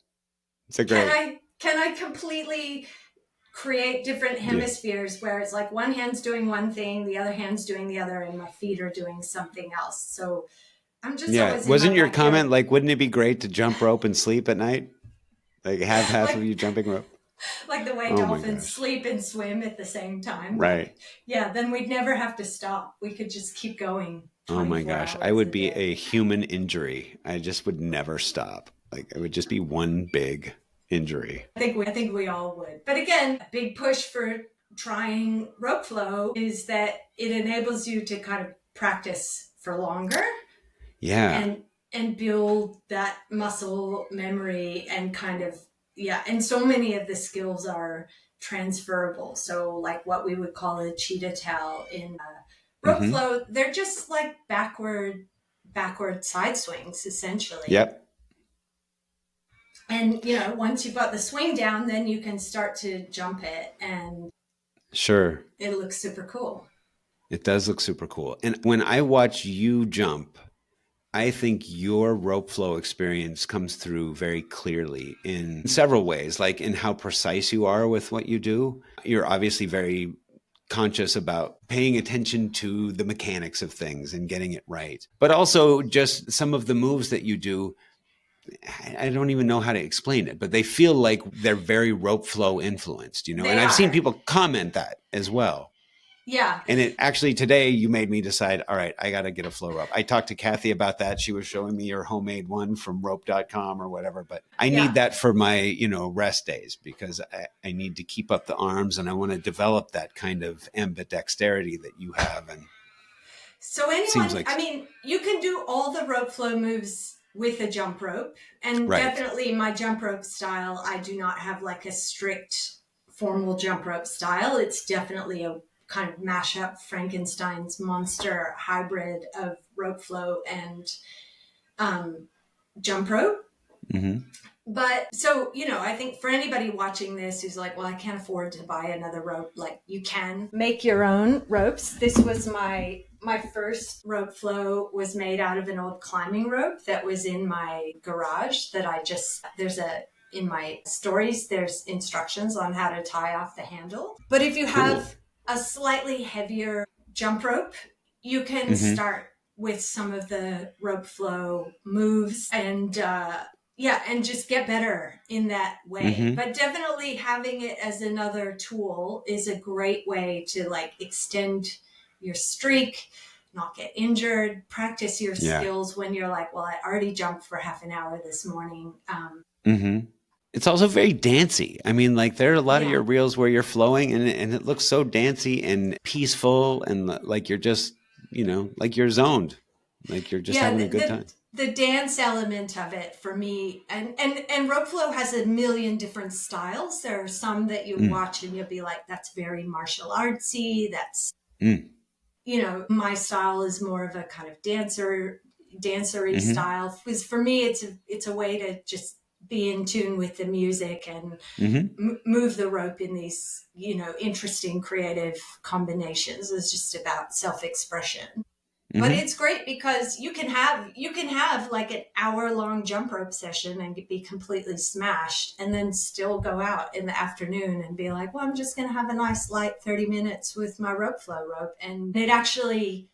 It's a great. can I completely create different Yeah. hemispheres where it's like one hand's doing one thing, the other hand's doing the other, and my feet are doing something else. So I'm just Yeah. always in my Wasn't your comment backyard. like, wouldn't it be great to jump rope and sleep at night? Like have half of like you jumping rope? like the way Oh my dolphins gosh. sleep and swim at the same time. Like, Right. yeah, then we'd never have to stop. We could just keep going Oh my 24 gosh. I hours would a be day. a human injury. I just would never stop. Like it would just be one big injury. I think we all would. But again, a big push for trying rope flow is that it enables you to kind of practice for longer Yeah. and build that muscle memory and kind of, yeah, and so many of the skills are transferable. So like what we would call a cheetah tail in rope Mm-hmm. flow, they're just like backward side swings essentially. Yep. And once you've got the swing down, then you can start to jump it, and Sure. it looks super cool. It does look super cool. And when I watch you jump, I think your rope flow experience comes through very clearly in several ways, like in how precise you are with what you do. You're obviously very conscious about paying attention to the mechanics of things and getting it right. But also just some of the moves that you do, I don't even know how to explain it, but they feel like they're very rope flow influenced, and They I've seen are. people comment that as well. Yeah. And it actually today you made me decide, all right, I got to get a flow rope. I talked to Kathy about that. She was showing me her homemade one from rope.com or whatever, but I need Yeah. that for my, rest days because I need to keep up the arms and I want to develop that kind of ambidexterity that you have. And So it seems anyone, like, I mean, you can do all the rope flow moves with a jump rope. And right. definitely my jump rope style, I do not have like a strict formal jump rope style. It's definitely a kind of mashup Frankenstein's monster hybrid of rope flow and jump rope. Mm-hmm. But so, I think for anybody watching this who's like, well, I can't afford to buy another rope, like you can make your own ropes. This was my first rope flow was made out of an old climbing rope that was in my garage that in my stories, there's instructions on how to tie off the handle. But if you Cool. have a slightly heavier jump rope, you can Mm-hmm. start with some of the rope flow moves and and just get better in that way. Mm-hmm. But definitely having it as another tool is a great way to like extend your streak, not get injured, practice your Yeah. skills when you're like, well, I already jumped for half an hour this morning. Mm-hmm. It's also very dancey. I mean, like there are a lot of Yeah. your reels where you're flowing and it looks so dancey and peaceful and like you're just, like you're zoned, like you're just Yeah, having a the, good the time. the dance element of it for me, and rope flow has a million different styles. There are some that you Mm, watch and you'll be like, that's very martial artsy. That's mm, my style is more of a kind of dancery mm-hmm, style. Because for me, it's a way to just be in tune with the music and mm-hmm, move the rope in these interesting creative combinations. It's just about self-expression. But mm-hmm. it's great because you can have like an hour-long jump rope session and be completely smashed, and then still go out in the afternoon and be like, well, I'm just going to have a nice light 30 minutes with my rope flow rope. And it actually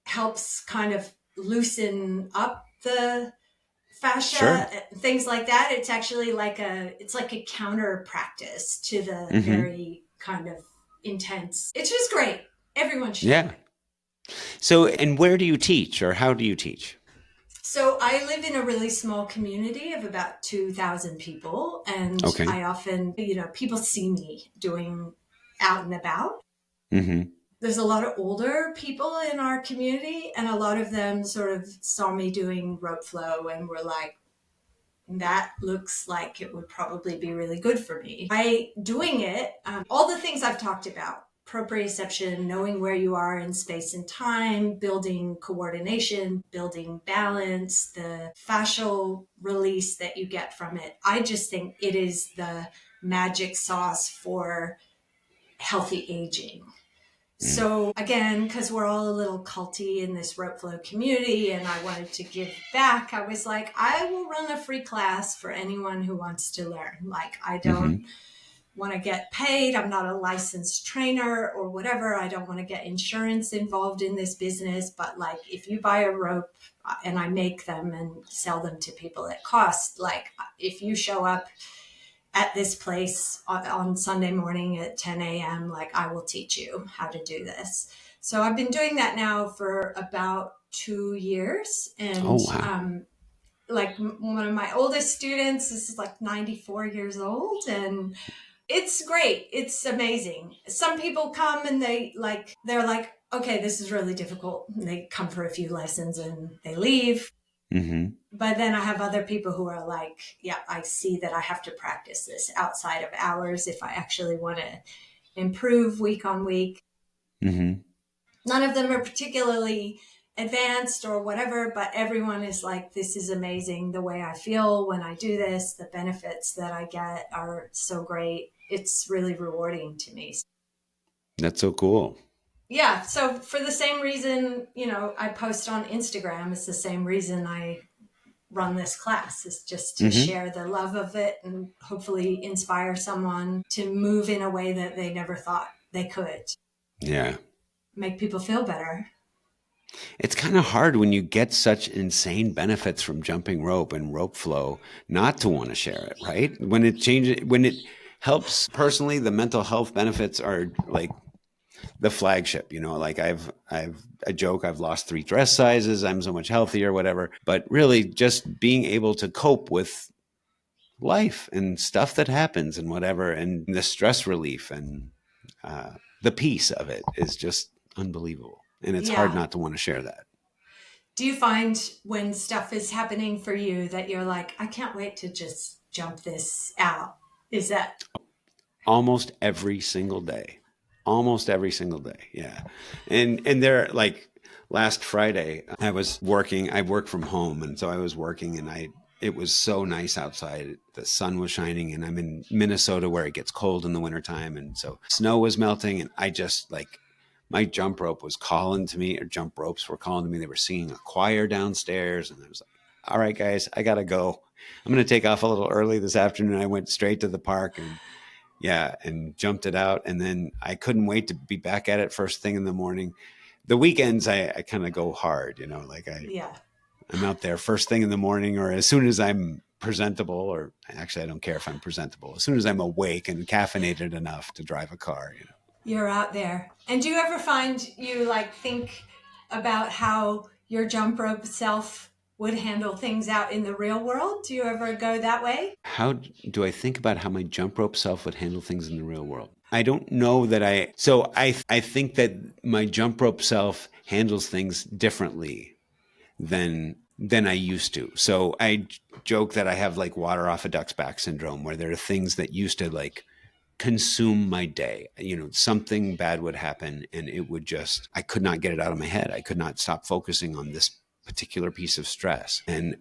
helps kind of loosen up the fascia, Sure. things like that. It's like a counter practice to the Mm-hmm. very kind of intense. It's just great. Everyone should do Yeah. it. So, and where do you teach or how do you teach? So I live in a really small community of about 2,000 people, and Okay. I often, people see me doing out and about. Mm-hmm. There's a lot of older people in our community, and a lot of them sort of saw me doing rope flow and were like, that looks like it would probably be really good for me. By doing it, all the things I've talked about, proprioception, knowing where you are in space and time, building coordination, building balance, the fascial release that you get from it. I just think it is the magic sauce for healthy aging. So again, because we're all a little culty in this rope flow community and I wanted to give back, I was like, I will run a free class for anyone who wants to learn. Like, I don't want to get paid. I'm not a licensed trainer or whatever. I don't want to get insurance involved in this business. But like, if you buy a rope and I make them and sell them to people at cost, like if you show up at this place on Sunday morning at 10 a.m., like I will teach you how to do this. So I've been doing that now for about 2 years. And Oh, wow. like one of my oldest students, this is like 94 years old, and it's great. It's amazing. Some people come and they're like, okay, this is really difficult. And they come for a few lessons and they leave. Mm-hmm. But then I have other people who are like, yeah, I see that I have to practice this outside of hours if I actually want to improve week on week. Mm-hmm. None of them are particularly advanced or whatever, but everyone is like, this is amazing. The way I feel when I do this, the benefits that I get are so great. It's really rewarding to me. That's so cool. Yeah. So for the same reason, I post on Instagram, it's the same reason I run this class, is just to Mm-hmm. share the love of it and hopefully inspire someone to move in a way that they never thought they could. Yeah. Make people feel better. It's kind of hard when you get such insane benefits from jumping rope and rope flow not to want to share it, right? When it helps personally, the mental health benefits are like the flagship, like I joke, I've lost 3 dress sizes. I'm so much healthier, whatever. But really just being able to cope with life and stuff that happens and whatever, and the stress relief and the peace of it is just unbelievable. And it's hard Yeah. not to want to share that. Do you find when stuff is happening for you that you're like, I can't wait to just jump this out? Is that? Almost every single day. Almost every single day. Yeah. And there, like last Friday, I was working. I work from home, and so I was working, and it was so nice outside. The sun was shining, and I'm in Minnesota where it gets cold in the wintertime, and so snow was melting, and I just like my jump rope was calling to me, or jump ropes were calling to me. They were singing a choir downstairs, and I was like, all right, guys, I gotta go. I'm going to take off a little early this afternoon. I went straight to the park and jumped it out. And then I couldn't wait to be back at it first thing in the morning. The weekends, I kind of go hard, like Yeah. I'm out there first thing in the morning, or as soon as I'm presentable, or actually I don't care if I'm presentable, as soon as I'm awake and caffeinated enough to drive a car. You're out there. And do you ever find you like think about how your jump rope self would handle things out in the real world? Do you ever go that way? How do I think about how my jump rope self would handle things in the real world? I don't know that I think that my jump rope self handles things differently than I used to. So I joke that I have like water off a duck's back syndrome, where there are things that used to like consume my day. Something bad would happen and I could not get it out of my head. I could not stop focusing on this particular piece of stress. And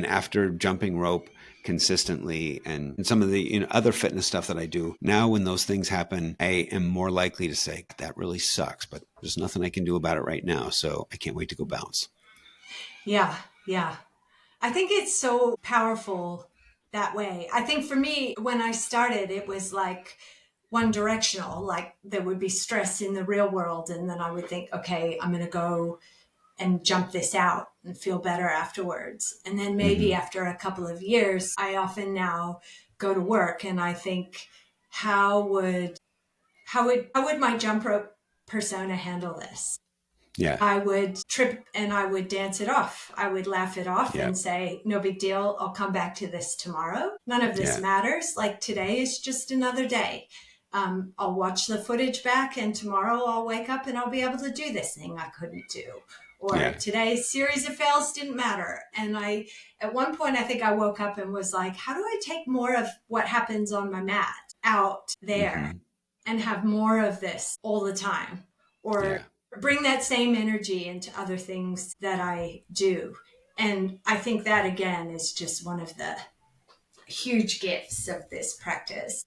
after jumping rope consistently and some of the other fitness stuff that I do, now when those things happen, I am more likely to say, that really sucks, but there's nothing I can do about it right now. So I can't wait to go bounce. Yeah. Yeah. I think it's so powerful that way. I think for me, when I started, it was like one directional, like there would be stress in the real world. And then I would think, okay, I'm going to go and jump this out and feel better afterwards. And then maybe Mm-hmm. after a couple of years, I often now go to work and I think, how would my jump rope persona handle this? Yeah. I would trip and I would dance it off. I would laugh it off Yeah. and say, no big deal. I'll come back to this tomorrow. None of this Yeah. matters. Like today is just another day. I'll watch the footage back and tomorrow I'll wake up and I'll be able to do this thing I couldn't do. Or Yeah. today's series of fails didn't matter. And at one point, I think I woke up and was like, how do I take more of what happens on my mat out there? Mm-hmm. and have more of this all the time, or Yeah. bring that same energy into other things that I do. And I think that again is just one of the huge gifts of this practice.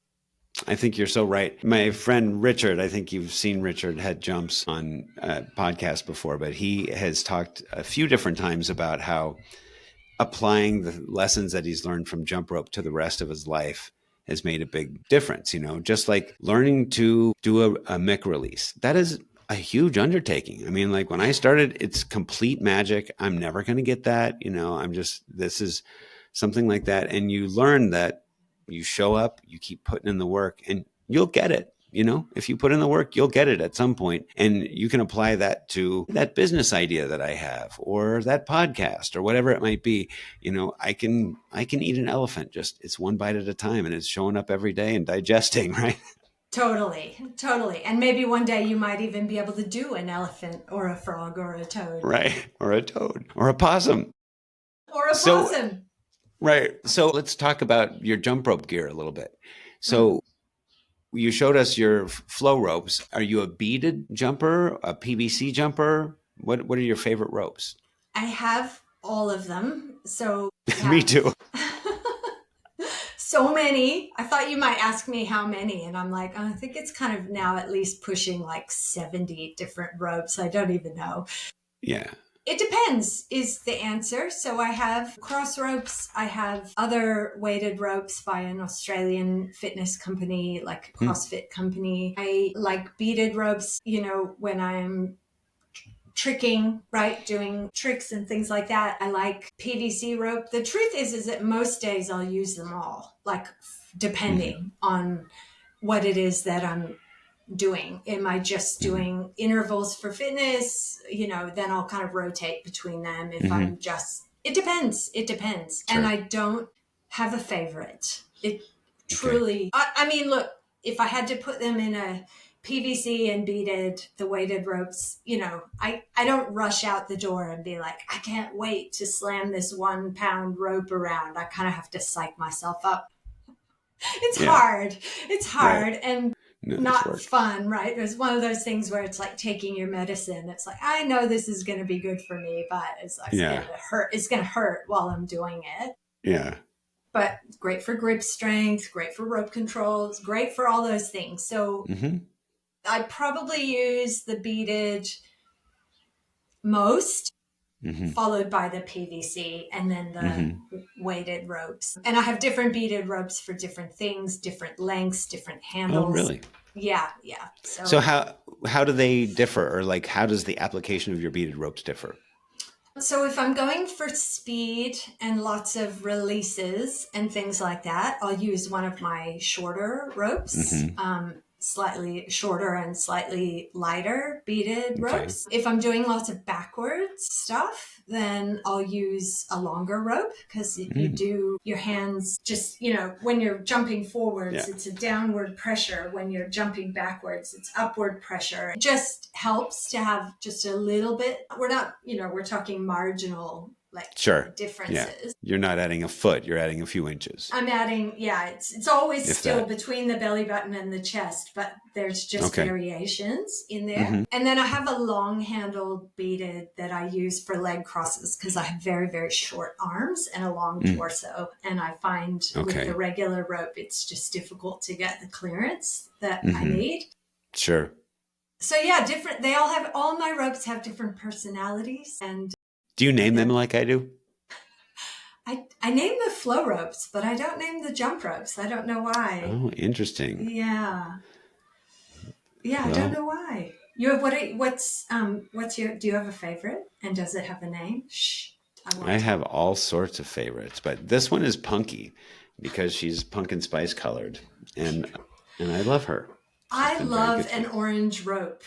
I think you're so right. My friend Richard, I think you've seen Richard Head Jumps on a podcast before, but he has talked a few different times about how applying the lessons that he's learned from jump rope to the rest of his life has made a big difference. Just like learning to do a mic release. That is a huge undertaking. I mean, like when I started, it's complete magic. I'm never going to get that. This is something like that. And you learn that you show up, you keep putting in the work, and you'll get it. If you put in the work, you'll get it at some point. And you can apply that to that business idea that I have, or that podcast, or whatever it might be. I can eat an elephant, just it's one bite at a time, and it's showing up every day and digesting, right? Totally, totally. And maybe one day you might even be able to do an elephant or a frog or a toad. Right. Or a toad or a possum. Or a possum. Right. So let's talk about your jump rope gear a little bit. So you showed us your flow ropes. Are you a beaded jumper, a PVC jumper? What are your favorite ropes? I have all of them. So Me too. So many. I thought you might ask me how many. And I'm like, I think it's kind of now at least pushing like 70 different ropes. I don't even know. Yeah. It depends is the answer. So I have cross ropes. I have other weighted ropes by an Australian fitness company, like a CrossFit company. I like beaded ropes, when I'm tricking, right? Doing tricks and things like that. I like PVC rope. The truth is that most days I'll use them all, like depending on what it is that I'm doing. Am I just doing intervals for fitness? Then I'll kind of rotate between them. If I'm just, it depends. Sure. And I don't have a favorite. It truly, I mean, look, if I had to put them in a PVC and beaded, the weighted ropes, I don't rush out the door and be like, I can't wait to slam this 1 pound rope around. I kind of have to psych myself up. It's hard. It's hard. Right. And not fun, right? There's one of those things where it's like taking your medicine. It's like, I know this is going to be good for me, but it's going to hurt. It's going to hurt while I'm doing it. Yeah. But great for grip strength, great for rope controls, great for all those things. So I probably use the beaded most, followed by the PVC, and then the weighted ropes. And I have different beaded ropes for different things, different lengths, different handles. Oh, really? Yeah. So how do they differ, or like how does the application of your beaded ropes differ? So if I'm going for speed and lots of releases and things like that, I'll use one of my shorter ropes. Slightly shorter and slightly lighter beaded ropes. If I'm doing lots of backwards stuff, then I'll use a longer rope, because you do your hands just, when you're jumping forwards, it's a downward pressure. When you're jumping backwards, it's upward pressure. It just helps to have just a little bit. We're not, we're talking marginal differences. Yeah. You're not adding a foot, you're adding a few inches. I'm adding, it's always still between the belly button and the chest, but there's just variations in there. And then I have a long handled beaded that I use for leg crosses, because I have very, very short arms and a long torso. And I find with the regular rope, it's just difficult to get the clearance that I need. Sure. So all my ropes have different personalities. And do you name them like I do? I name the flow ropes, but I don't name the jump ropes. I don't know why. Oh, interesting. Yeah. I don't know why. You have do you have a favorite? And does it have a name? Shh. I have all sorts of favorites, but this one is Punky because she's pumpkin spice colored, and I love her. I love an orange rope.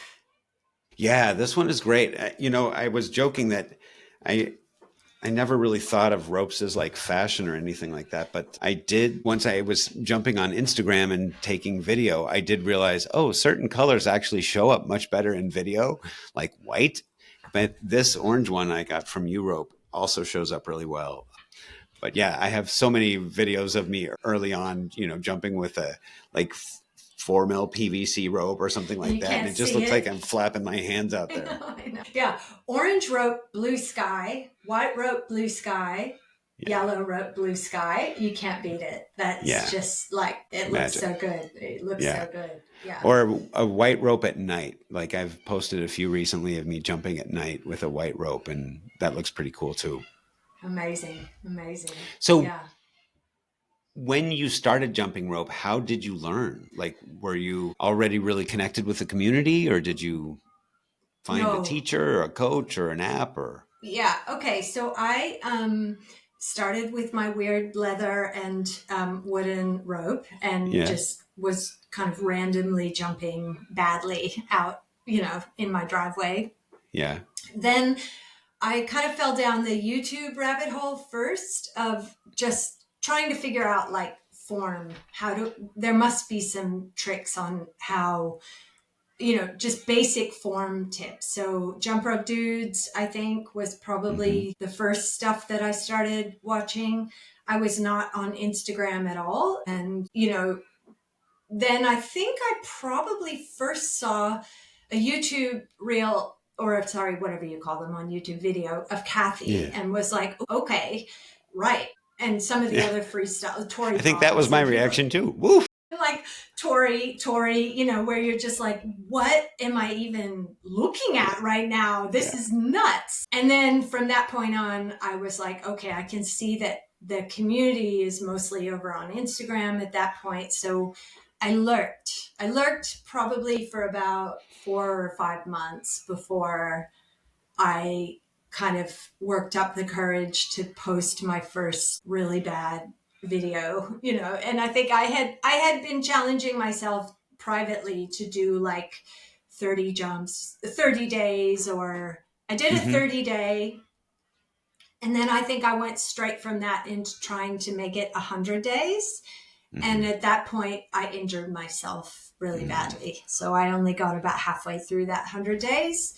Yeah, this one is great. I was joking that I never really thought of ropes as like fashion or anything like that. But I did, once I was jumping on Instagram and taking video, I did realize, certain colors actually show up much better in video, like white. But this orange one I got from U-Rope also shows up really well. But yeah, I have so many videos of me early on, jumping with 4 mil PVC rope or something like You that. And can't it just see looks it. like I'm flapping my hands out I there. know, I know. Yeah. Orange rope, blue sky. White rope, blue sky. Yeah. Yellow rope, blue sky. You can't beat it. That's just like, it looks Magic. so good. It looks so good. Yeah. Or a white rope at night. Like I've posted a few recently of me jumping at night with a white rope, and that looks pretty cool too. Amazing. So Yeah. when you started jumping rope, how did you learn? Like, were you already really connected with the community, or did you find a No. teacher or a coach or an app or? Yeah. Okay. So I started with my weird leather and wooden rope and Yeah. just was kind of randomly jumping badly out, in my driveway. Yeah. Then I kind of fell down the YouTube rabbit hole first of just trying to figure out like form, there must be some tricks on how, just basic form tips. So Jump Rope Dudes, I think, was probably the first stuff that I started watching. I was not on Instagram at all. And, then I think I probably first saw a YouTube reel, or sorry, whatever you call them on YouTube, video of Kathy, and was like, okay, right. And some of the other freestyle, Tori. I think that was my reaction too. Woo! Like Tori, where you're just like, what am I even looking at right now? This is nuts. And then from that point on, I was like, okay, I can see that the community is mostly over on Instagram at that point. So I lurked probably for about 4 or 5 months before I kind of worked up the courage to post my first really bad video, and I think I had been challenging myself privately to do like 30 jumps, 30 days, or I did a 30 day. And then I think I went straight from that into trying to make it 100 days. And at that point, I injured myself really badly. So I only got about halfway through that 100 days,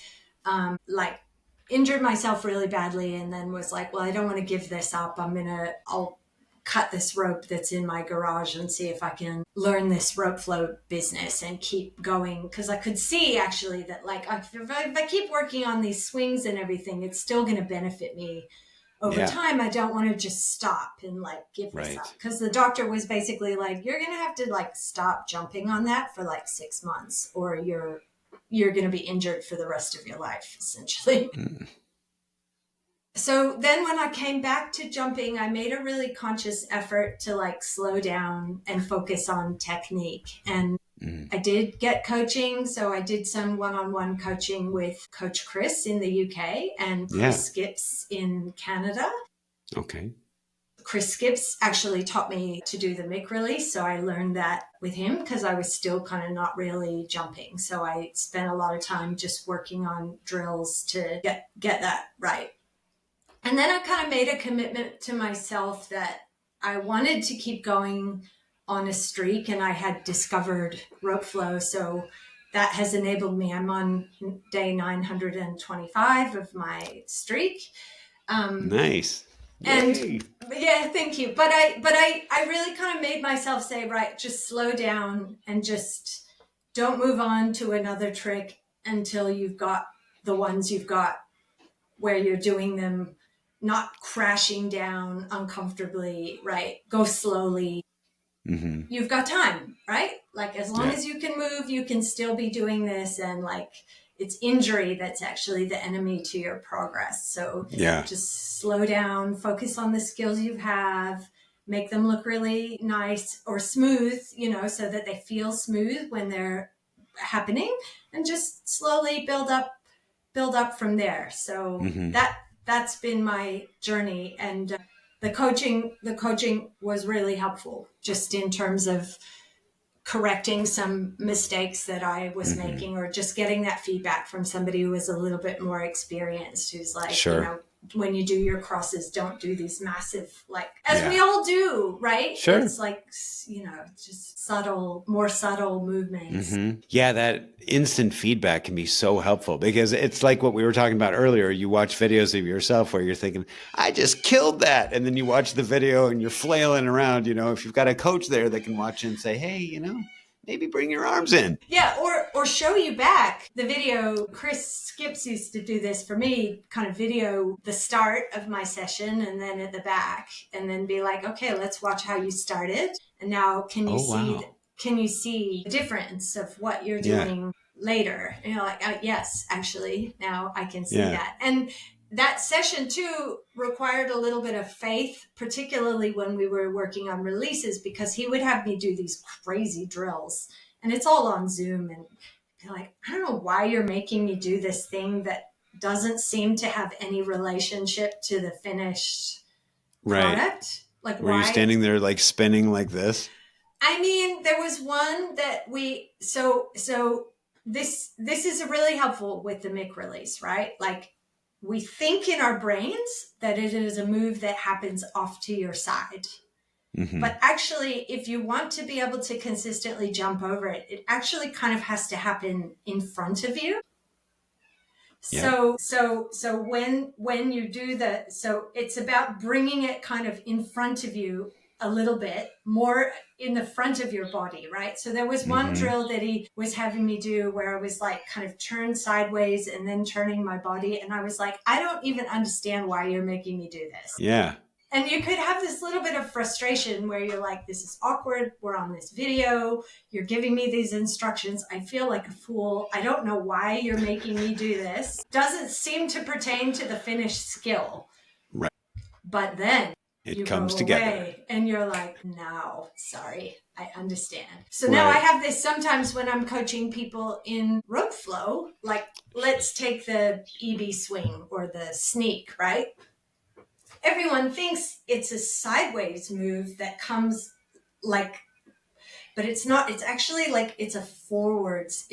injured myself really badly, and then was like, well, I don't want to give this up. I'll cut this rope that's in my garage and see if I can learn this rope float business and keep going. Because I could see actually that like, if I keep working on these swings and everything, it's still going to benefit me over time. I don't want to just stop and like give this up, because the doctor was basically like, you're going to have to like stop jumping on that for like 6 months, or you're going to be injured for the rest of your life, essentially. So then when I came back to jumping, I made a really conscious effort to like slow down and focus on technique. And I did get coaching. So I did some one-on-one coaching with Coach Chris in the UK and Chris Skips in Canada. Okay. Chris Skips actually taught me to do the mic release. So I learned that with him because I was still kind of not really jumping. So I spent a lot of time just working on drills to get that right. And then I kind of made a commitment to myself that I wanted to keep going on a streak, and I had discovered rope flow. So that has enabled me. I'm on day 925 of my streak. Nice. And Yay. yeah, thank you. But I really kind of made myself say, right, just slow down and just don't move on to another trick until you've got the ones you've got where you're doing them not crashing down uncomfortably, right? Go slowly. You've got time, right? Like as long as you can move, you can still be doing this. And like it's injury that's actually the enemy to your progress. So just slow down, focus on the skills you have, make them look really nice or smooth, so that they feel smooth when they're happening, and just slowly build up from there. So that's been my journey. And the coaching was really helpful just in terms of correcting some mistakes that I was making, or just getting that feedback from somebody who was a little bit more experienced, who's like, when you do your crosses, don't do these massive, like, as we all do, right? Sure. It's like, just more subtle movements. Yeah, that instant feedback can be so helpful, because it's like what we were talking about earlier. You watch videos of yourself where you're thinking, I just killed that. And then you watch the video and you're flailing around. If you've got a coach there that can watch and say, hey, maybe bring your arms in. Yeah, or show you back the video. Chris Skips used to do this for me, kind of video the start of my session and then at the back, and then be like, okay, let's watch how you started. And now can you see the difference of what you're doing later? And you're like, yes, actually, now I can see that. And that session too required a little bit of faith, particularly when we were working on releases, because he would have me do these crazy drills. And it's all on Zoom, and you're like, I don't know why you're making me do this thing that doesn't seem to have any relationship to the finished product. Like, were you standing there like spinning like this? I mean, there was one that so this is really helpful with the Mick release, right? Like, we think in our brains that it is a move that happens off to your side. Mm-hmm. But actually, if you want to be able to consistently jump over it, it actually kind of has to happen in front of you. Yeah. So when you do it's about bringing it kind of in front of you a little bit more in the front of your body, right? So there was one drill that he was having me do where I was like kind of turned sideways and then turning my body. And I was like, I don't even understand why you're making me do this. Yeah. And you could have this little bit of frustration where you're like, this is awkward. We're on this video. You're giving me these instructions. I feel like a fool. I don't know why you're making me do this. Doesn't seem to pertain to the finished skill. Right. But then it comes together. And you're like, no, sorry, I understand. So now I have this sometimes when I'm coaching people in rope flow, like let's take the EB swing or the sneak, right? Everyone thinks it's a sideways move that comes like, but it's not. It's actually like it's a forwards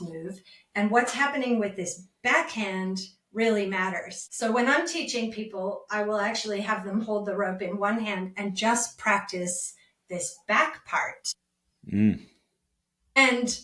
move. And what's happening with this backhand really matters. So when I'm teaching people, I will actually have them hold the rope in one hand and just practice this back part. And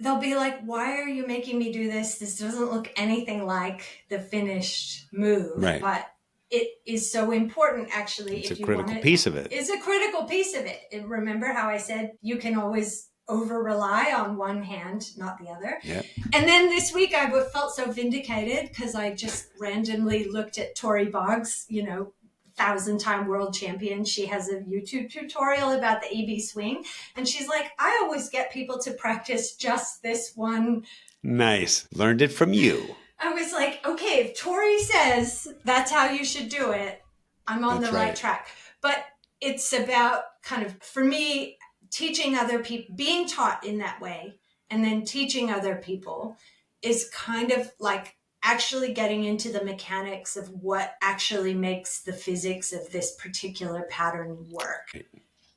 they'll be like, why are you making me do this? This doesn't look anything like the finished move. Right. But it is so important, actually. It's a critical piece of it. It's a critical piece of it. And remember how I said you can always over-rely on one hand, not the other. Yeah. And then this week I felt so vindicated because I just randomly looked at Tori Boggs, 1,000-time world champion. She has a YouTube tutorial about the EB swing. And she's like, I always get people to practice just this one. Nice. Learned it from you. I was like, okay, if Tori says that's how you should do it, I'm on the right track. But it's about kind of, for me, teaching other people, being taught in that way, and then teaching other people is kind of like actually getting into the mechanics of what actually makes the physics of this particular pattern work.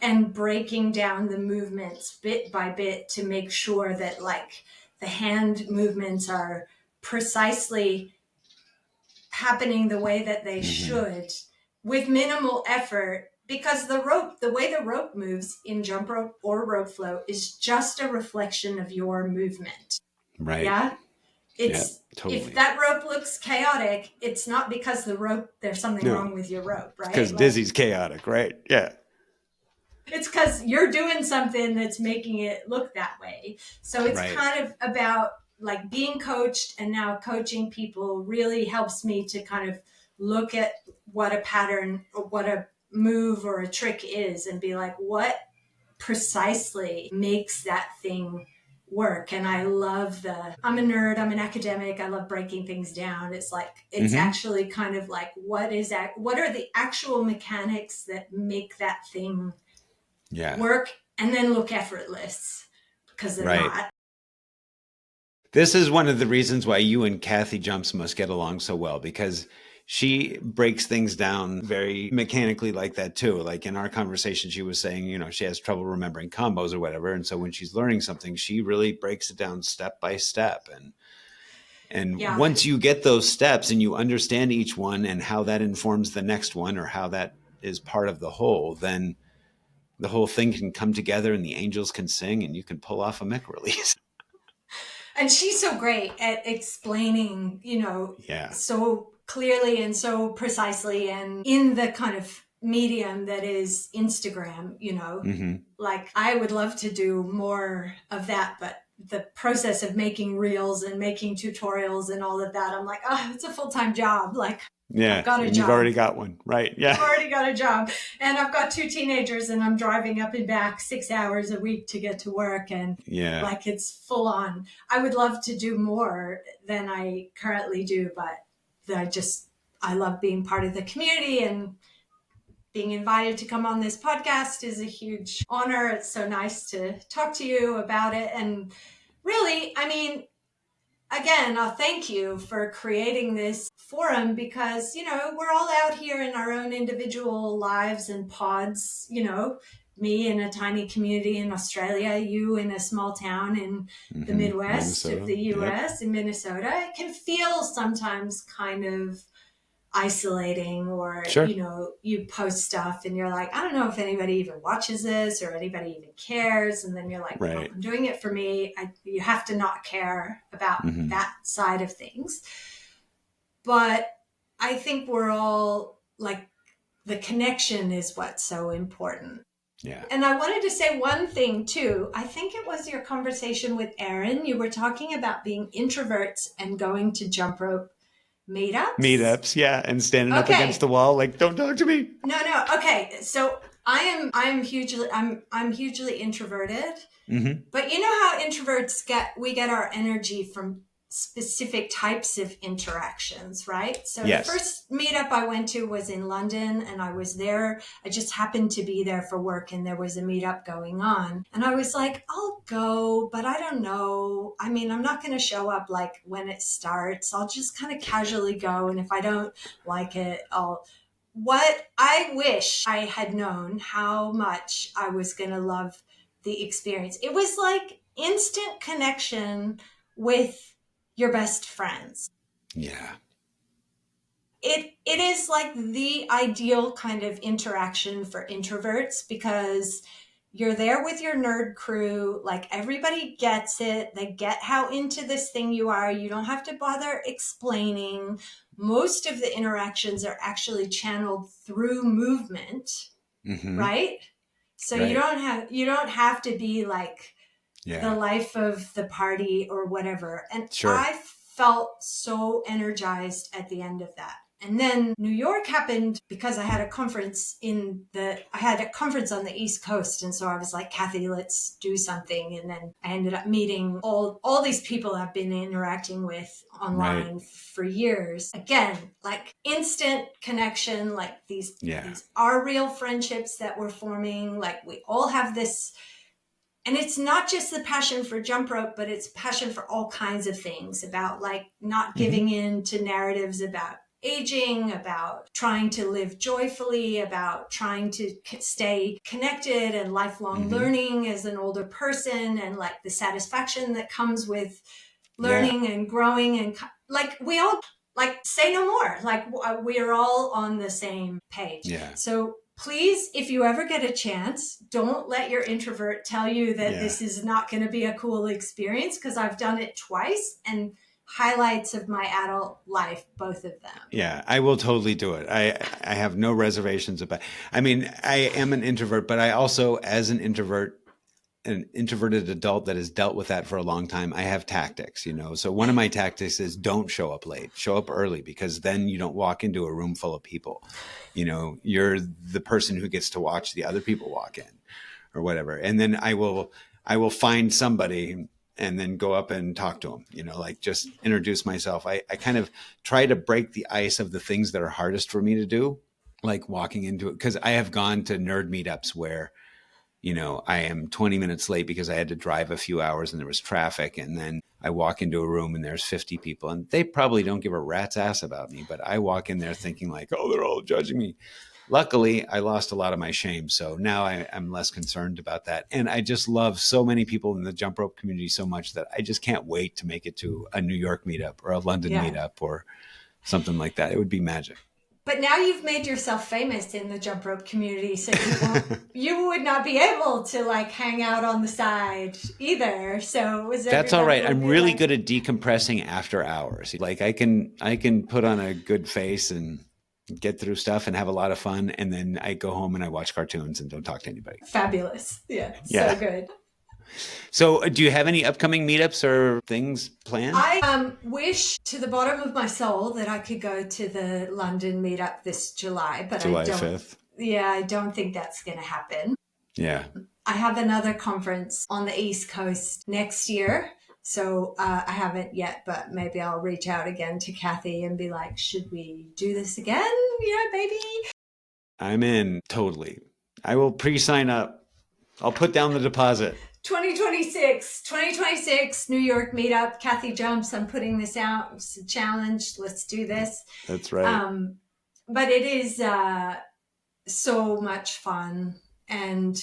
And breaking down the movements bit by bit to make sure that like the hand movements are precisely happening the way that they should with minimal effort, because the way the rope moves in jump rope or rope flow is just a reflection of your movement. Right. Yeah. Totally. If that rope looks chaotic, it's not because there's something wrong with your rope, right? Because Dizzy's chaotic, right? Yeah. It's because you're doing something that's making it look that way. So it's kind of about like being coached, and now coaching people really helps me to kind of look at what a pattern or what a move or a trick is and be like, what precisely makes that thing work? And I love I'm a nerd, I'm an academic, I love breaking things down. It's like, it's actually kind of like, what are the actual mechanics that make that thing work and then look effortless, because they're not. This is one of the reasons why you and Kathy Jumps must get along so well, because she breaks things down very mechanically like that too. Like in our conversation, she was saying, she has trouble remembering combos or whatever. And so when she's learning something, she really breaks it down step by step. And once you get those steps and you understand each one and how that informs the next one, or how that is part of the whole, then the whole thing can come together and the angels can sing and you can pull off a Mick release. And she's so great at explaining, so clearly and so precisely and in the kind of medium that is Instagram, Mm-hmm. like I would love to do more of that, but the process of making reels and making tutorials and all of that, I'm like, oh, it's a full-time job. Like I've Yeah. got a And you've job. already got one. Right. I've Yeah. already got a job, and I've got 2 teenagers, and I'm driving up and back 6 hours a week to get to work. And Yeah. like, it's full on. I would love to do more than I currently do, but I love being part of the community, and being invited to come on this podcast is a huge honor. It's so nice to talk to you about it. And really, I mean, again, I'll thank you for creating this forum, because, we're all out here in our own individual lives and pods, me in a tiny community in Australia, you in a small town in the Midwest Minnesota. of the US, in Minnesota. It can feel sometimes kind of isolating, or Sure. you post stuff and you're like, I don't know if anybody even watches this or anybody even cares, and then you're like, Right. well, I'm doing it for me. You have to not care about that side of things. But I think we're all like, the connection is what's so important. Yeah. And I wanted to say one thing too. I think it was your conversation with Erin. You were talking about being introverts and going to jump rope meetups, yeah, and standing up against the wall, like, don't talk to me. No. Okay, so I'm hugely introverted, but you know how introverts we get our energy from specific types of interactions, right? So Yes. The first meetup I went to was in London, and I was there. I just happened to be there for work, and there was a meetup going on. And I was like, I'll go, but I don't know. I mean, I'm not going to show up like when it starts. I'll just kind of casually go. And if I don't like it, what I wish I had known how much I was going to love the experience. It was like instant connection with your best friends. Yeah. It is like the ideal kind of interaction for introverts, because you're there with your nerd crew. Like, everybody gets it. They get how into this thing you are. You don't have to bother explaining. Most of the interactions are actually channeled through movement, right? So Right. you don't have to be like the life of the party or whatever. And Sure. I felt so energized at the end of that. And then New York happened because I had a conference on the East Coast. And so I was like, Kathy, let's do something. And then I ended up meeting all these people I've been interacting with online for years. Again, like instant connection, like these are real friendships that we're forming. Like, we all have this. And it's not just the passion for jump rope, but it's passion for all kinds of things, about like not giving in to narratives about aging, about trying to live joyfully, about trying to stay connected and lifelong learning as an older person, and like the satisfaction that comes with learning and growing. And like, we all like say no more, like we're all on the same page. Yeah. So please, if you ever get a chance, don't let your introvert tell you that this is not going to be a cool experience, because I've done it twice, and highlights of my adult life, both of them. Yeah, I will totally do it. I have no reservations about. I mean, I am an introvert, but I also, as an introverted adult that has dealt with that for a long time, I have tactics, So one of my tactics is don't show up late, show up early, because then you don't walk into a room full of people. You're the person who gets to watch the other people walk in or whatever. And then I will find somebody and then go up and talk to them, like just introduce myself. I kind of try to break the ice of the things that are hardest for me to do, like walking into it. Because I have gone to nerd meetups where, I am 20 minutes late because I had to drive a few hours and there was traffic. And then I walk into a room and there's 50 people, and they probably don't give a rat's ass about me, but I walk in there thinking like, oh, they're all judging me. Luckily, I lost a lot of my shame. So now I'm less concerned about that. And I just love so many people in the jump rope community so much that I just can't wait to make it to a New York meetup or a London meetup or something like that. It would be magic. But now you've made yourself famous in the jump rope community, so you would not be able to like hang out on the side either. So that's all right. I'm really good at decompressing after hours. Like I can put on a good face and get through stuff and have a lot of fun. And then I go home and I watch cartoons and don't talk to anybody. Fabulous. Yeah. Yeah. So good. So do you have any upcoming meetups or things planned? I wish to the bottom of my soul that I could go to the London meetup this July, but July I don't. 5th. Yeah, I don't think that's going to happen. Yeah. I have another conference on the East Coast next year. So I haven't yet, but maybe I'll reach out again to Kathy and be like, should we do this again? Yeah, baby. I'm in, totally. I will pre-sign up. I'll put down the deposit. 2026 New York meetup. Kathy jumps. I'm putting this out. It's a challenge. Let's do this. That's right. But it is so much fun, and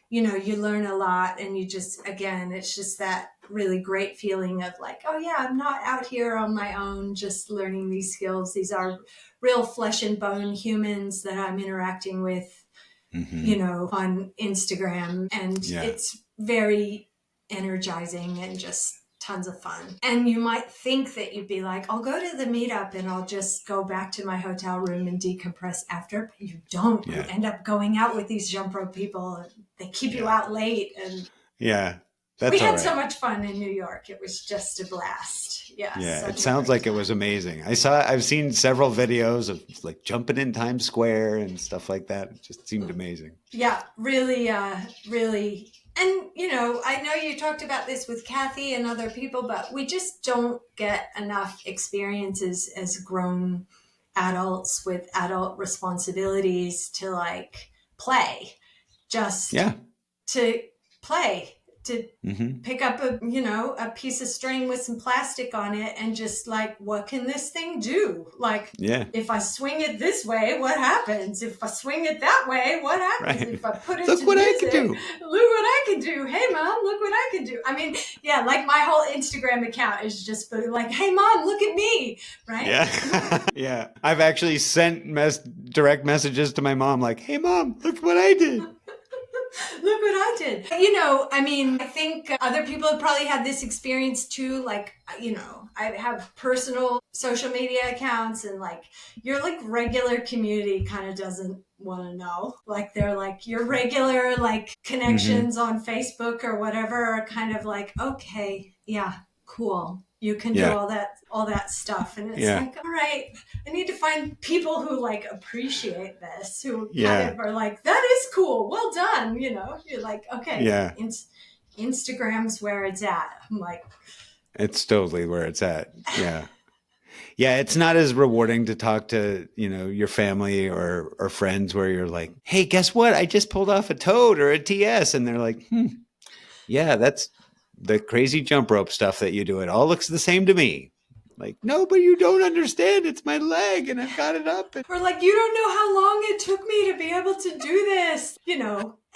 you learn a lot, and you just, again, it's just that really great feeling of like, oh yeah, I'm not out here on my own just learning these skills. These are real flesh and bone humans that I'm interacting with on Instagram. And it's very energizing and just tons of fun. And you might think that you'd be like, I'll go to the meetup and I'll just go back to my hotel room and decompress after. But you don't. You end up going out with these jump rope people, and they keep you out late. And we had so much fun in New York. It was just a blast. Yeah, it sounds like it was amazing. I've seen several videos of like jumping in Times Square and stuff like that. It just seemed amazing. Yeah, really, really. And, I know you talked about this with Kathy and other people, but we just don't get enough experiences as grown adults with adult responsibilities to like play, just to play. To pick up a piece of string with some plastic on it and just like, what can this thing do? Like, if I swing it this way, what happens? If I swing it that way, what happens? Right. If I put it to music, look what I can do. Hey mom, look what I can do. I mean, like my whole Instagram account is just like, hey mom, look at me. Right? Yeah. Yeah. I've actually sent direct messages to my mom like, hey mom, look what I did. Look what I did. I think other people have probably had this experience too. Like, I have personal social media accounts, and like your like regular community kind of doesn't want to know. Like they're like your regular like connections on Facebook or whatever are kind of like, okay, yeah, cool. You can do all that stuff. And it's like, all right, I need to find people who like appreciate this, who kind of are like, that is cool. Well done. You're like, okay, Instagram's where it's at. I'm like, it's totally where it's at. Yeah. Yeah. It's not as rewarding to talk to, your family or friends where you're like, hey, guess what? I just pulled off a toad or a TS. And they're like, yeah, that's the crazy jump rope stuff that you do. It all looks the same to me. Like, no, but you don't understand. It's my leg and I've got it up. Or like, you don't know how long it took me to be able to do this,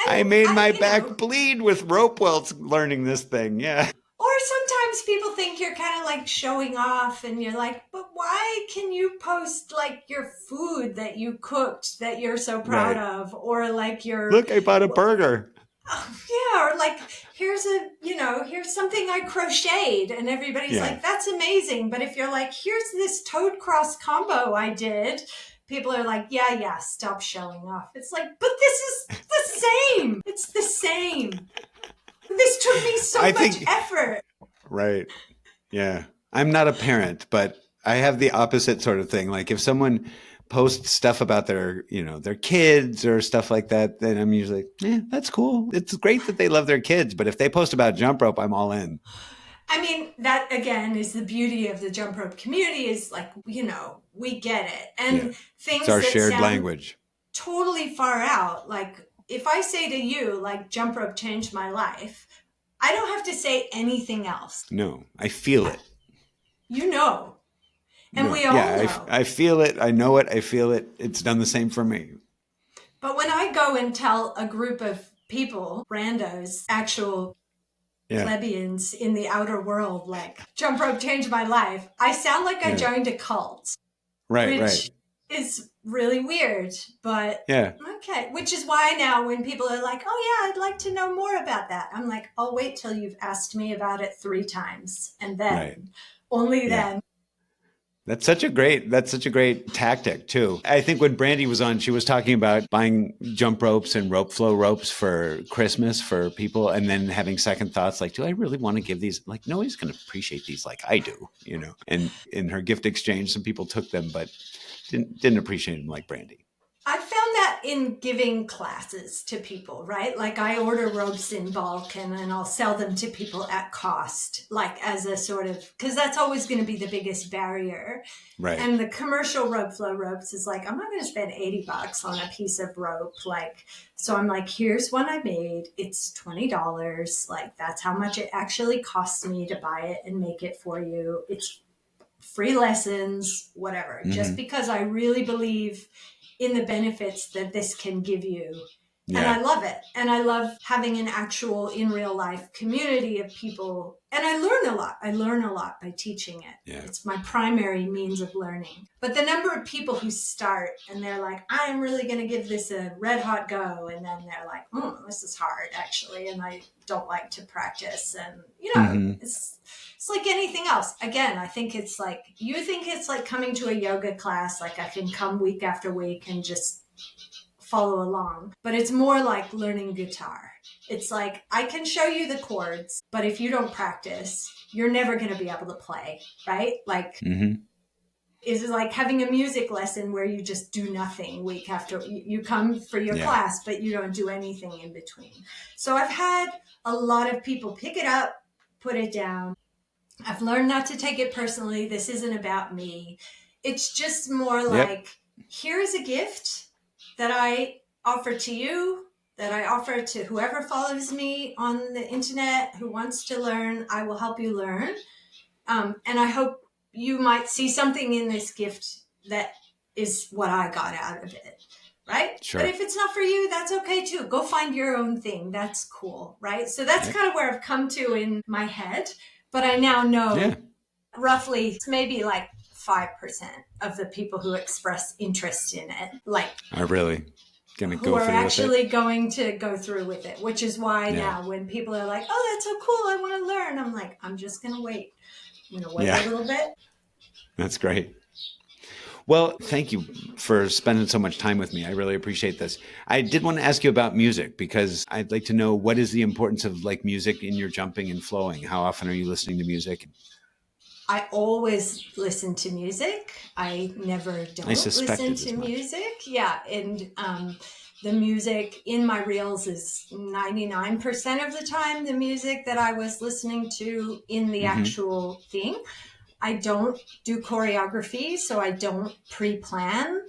I made my back bleed with rope welts learning this thing. Yeah. Or sometimes people think you're kind of like showing off, and you're like, but why can you post like your food that you cooked that you're so proud of? Or like look, I bought a burger. Yeah, or like, here's something I crocheted, and everybody's like, that's amazing. But if you're like, here's this toad cross combo I did, people are like, yeah, stop showing off. It's like, but this is the same. It's the same. This took me so much effort. Right. Yeah. I'm not a parent, but I have the opposite sort of thing. Like if someone post stuff about their kids or stuff like that, then I'm usually, that's cool. It's great that they love their kids. But if they post about jump rope, I'm all in. I mean, that again is the beauty of the jump rope community, is like, we get it. And things it's our that shared sound language. Totally far out. Like if I say to you, like, jump rope changed my life, I don't have to say anything else. No, I feel it. And we all know. I feel it. I know it. I feel it. It's done the same for me. But when I go and tell a group of people, randos, actual plebeians in the outer world, like, jump rope changed my life, I sound like I joined a cult. Which is really weird, but okay. Which is why now when people are like, oh yeah, I'd like to know more about that, I'm like, I'll wait till you've asked me about it 3 times. And then, only then. That's such a great tactic too. I think when Brandy was on, she was talking about buying jump ropes and rope flow ropes for Christmas for people and then having second thoughts like, do I really want to give these? Like, nobody's going to appreciate these like I do, you know? And in her gift exchange, some people took them, but didn't appreciate them like Brandy. I found that in giving classes to people, right? Like I order ropes in bulk and then I'll sell them to people at cost, like as a sort of, because that's always going to be the biggest barrier. Right. And the commercial rope flow ropes is like, I'm not going to spend $80 on a piece of rope. Like, so I'm like, here's one I made. It's $20. Like that's how much it actually costs me to buy it and make it for you. It's free lessons, whatever, just because I really believe in the benefits that this can give you. Yeah. And I love it. And I love having an actual in real life community of people. And I learn a lot. I learn a lot by teaching it. Yeah. It's my primary means of learning. But the number of people who start and they're like, I'm really going to give this a red hot go. And then they're like, this is hard actually. And I don't like to practice. And, you know, it's like anything else. Again, I think it's like, you think it's like coming to a yoga class, like I can come week after week and just follow along. But it's more like learning guitar. It's like, I can show you the chords, but if you don't practice, you're never going to be able to play, right? Like, is it like having a music lesson where you just do nothing week after you come for your class, but you don't do anything in between. So I've had a lot of people pick it up, put it down. I've learned not to take it personally. This isn't about me. It's just more like, here's a gift that I offer to you, that I offer to whoever follows me on the internet who wants to learn. I will help you learn. And I hope you might see something in this gift that is what I got out of it, right? Sure. But if it's not for you, that's okay too. Go find your own thing. That's cool, right? So that's kind of where I've come to in my head. But I now know roughly maybe like 5% of the people who express interest in it, like are really going to go through with it. Who are actually going to go through with it, which is why now when people are like, oh, that's so cool, I want to learn. I'm like, I'm just going to wait. I'm going to wait a little bit. That's great. Well, thank you for spending so much time with me. I really appreciate this. I did want to ask you about music because I'd like to know what is the importance of like music in your jumping and flowing? How often are you listening to music? I always listen to music. I never don't listen to music. Yeah. And the music in my reels is 99% of the time the music that I was listening to in the actual thing. I don't do choreography, so I don't pre-plan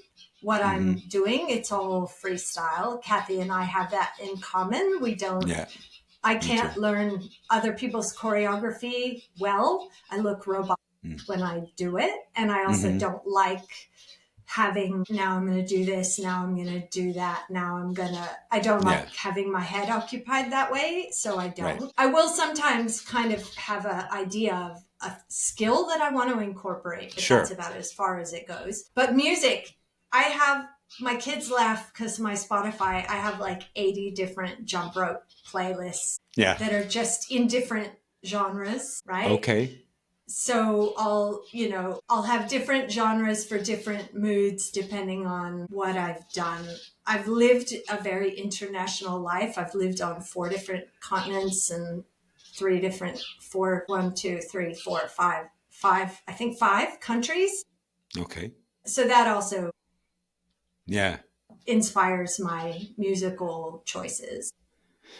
what I'm doing. It's all freestyle. Kathy and I have that in common. We don't, I can't learn other people's choreography well. I look robotic when I do it. And I also don't like having, now I'm going to do this, now I'm going to do that, I don't like having my head occupied that way. So I don't. Right. I will sometimes kind of have an idea of a skill that I want to incorporate, but that's about as far as it goes. But music, my kids laugh because my Spotify, I have like 80 different jump rope playlists that are just in different genres, right? Okay. So I'll have different genres for different moods depending on what I've done. I've lived a very international life. I've lived on 4 different continents and 5 countries. Okay. So that also inspires my musical choices.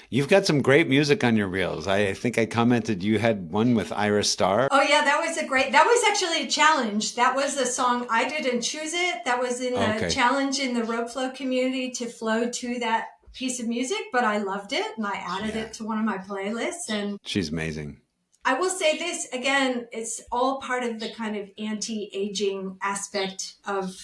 You've got some great music on your reels. I think I commented you had one with Iris Starr. Oh yeah, that was actually a challenge. That was a song, I didn't choose it. That was in a challenge in the rope flow community to flow to that piece of music, but I loved it and I added it to one of my playlists. And she's amazing. I will say this again, it's all part of the kind of anti-aging aspect of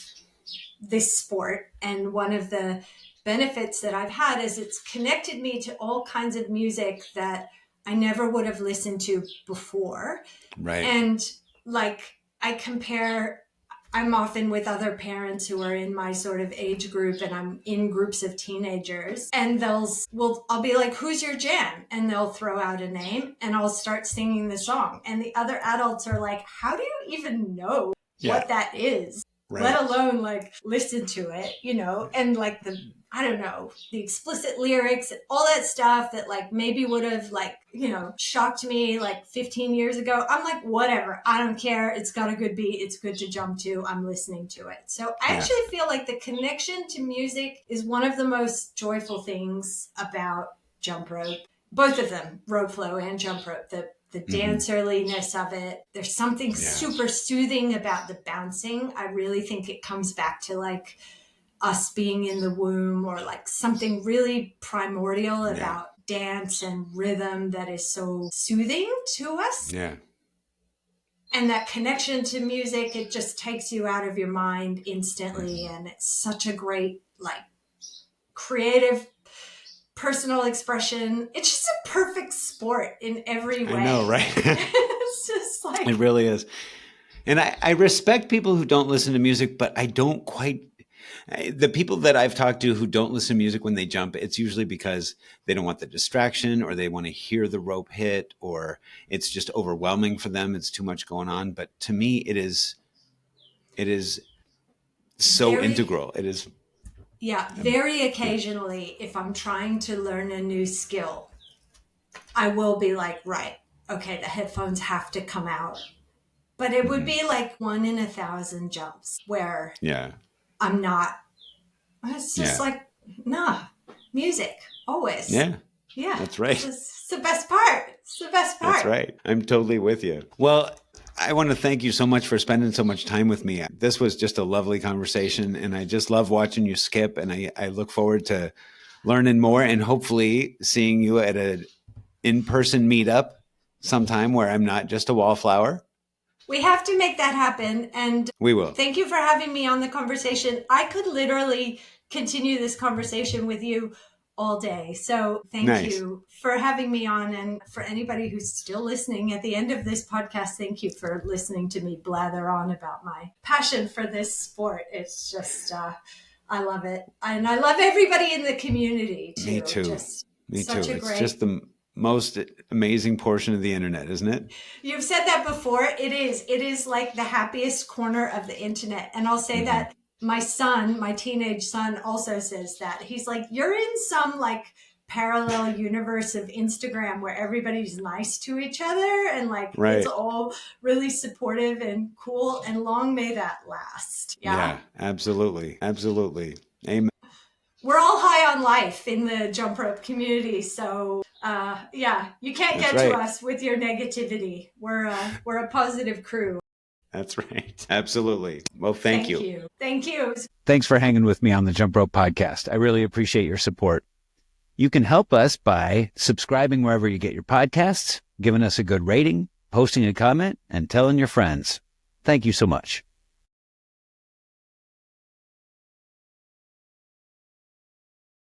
this sport. And one of the benefits that I've had is it's connected me to all kinds of music that I never would have listened to before. Right. And like I'm often with other parents who are in my sort of age group and I'm in groups of teenagers and I'll be like, who's your jam? And they'll throw out a name and I'll start singing the song. And the other adults are like, how do you even know what that is, let alone like listen to it, and like I don't know, the explicit lyrics and all that stuff that like maybe would have like, shocked me like 15 years ago. I'm like, whatever. I don't care. It's got a good beat. It's good to jump to. I'm listening to it. So I actually feel like the connection to music is one of the most joyful things about jump rope. Both of them, rope flow and jump rope, the dancerliness of it. There's something super soothing about the bouncing. I really think it comes back to like us being in the womb, or like something really primordial about dance and rhythm that is so soothing to us. Yeah. And that connection to music, it just takes you out of your mind instantly. And it's such a great, like, creative, personal expression. It's just a perfect sport in every way. I know, right? It's just like... It really is. And I respect people who don't listen to music, but I don't quite... The people that I've talked to who don't listen to music when they jump, it's usually because they don't want the distraction, or they want to hear the rope hit, or it's just overwhelming for them. It's too much going on. But to me, it is so integral. It is. Yeah. Very occasionally, if I'm trying to learn a new skill, I will be like, right, okay, the headphones have to come out. But it would be like 1 in 1,000 jumps where I'm not. It's just like, nah, music, always. Yeah. Yeah. That's right. It's the best part. It's the best part. That's right. I'm totally with you. Well, I want to thank you so much for spending so much time with me. This was just a lovely conversation, and I just love watching you skip, and I look forward to learning more and hopefully seeing you at an in-person meetup sometime where I'm not just a wallflower. We have to make that happen. And we will. Thank you for having me on the conversation. I could literally continue this conversation with you all day. So thank you for having me on. And for anybody who's still listening at the end of this podcast, thank you for listening to me blather on about my passion for this sport. It's just, I love it. And I love everybody in the community too. Me too. Me too. It's just the most amazing portion of the internet, isn't it? You've said that before. It is like the happiest corner of the internet. And I'll say that my teenage son also says that. He's like, you're in some like parallel universe of Instagram where everybody's nice to each other and like it's all really supportive and cool, and long may that last. Yeah, absolutely. Absolutely. Amen. We're all high on life in the jump rope community. So you can't get to us with your negativity. We're a positive crew. That's right. Absolutely. Well, thank you. Thank you. Thanks for hanging with me on the Jump Rope Podcast. I really appreciate your support. You can help us by subscribing wherever you get your podcasts, giving us a good rating, posting a comment, and telling your friends. Thank you so much.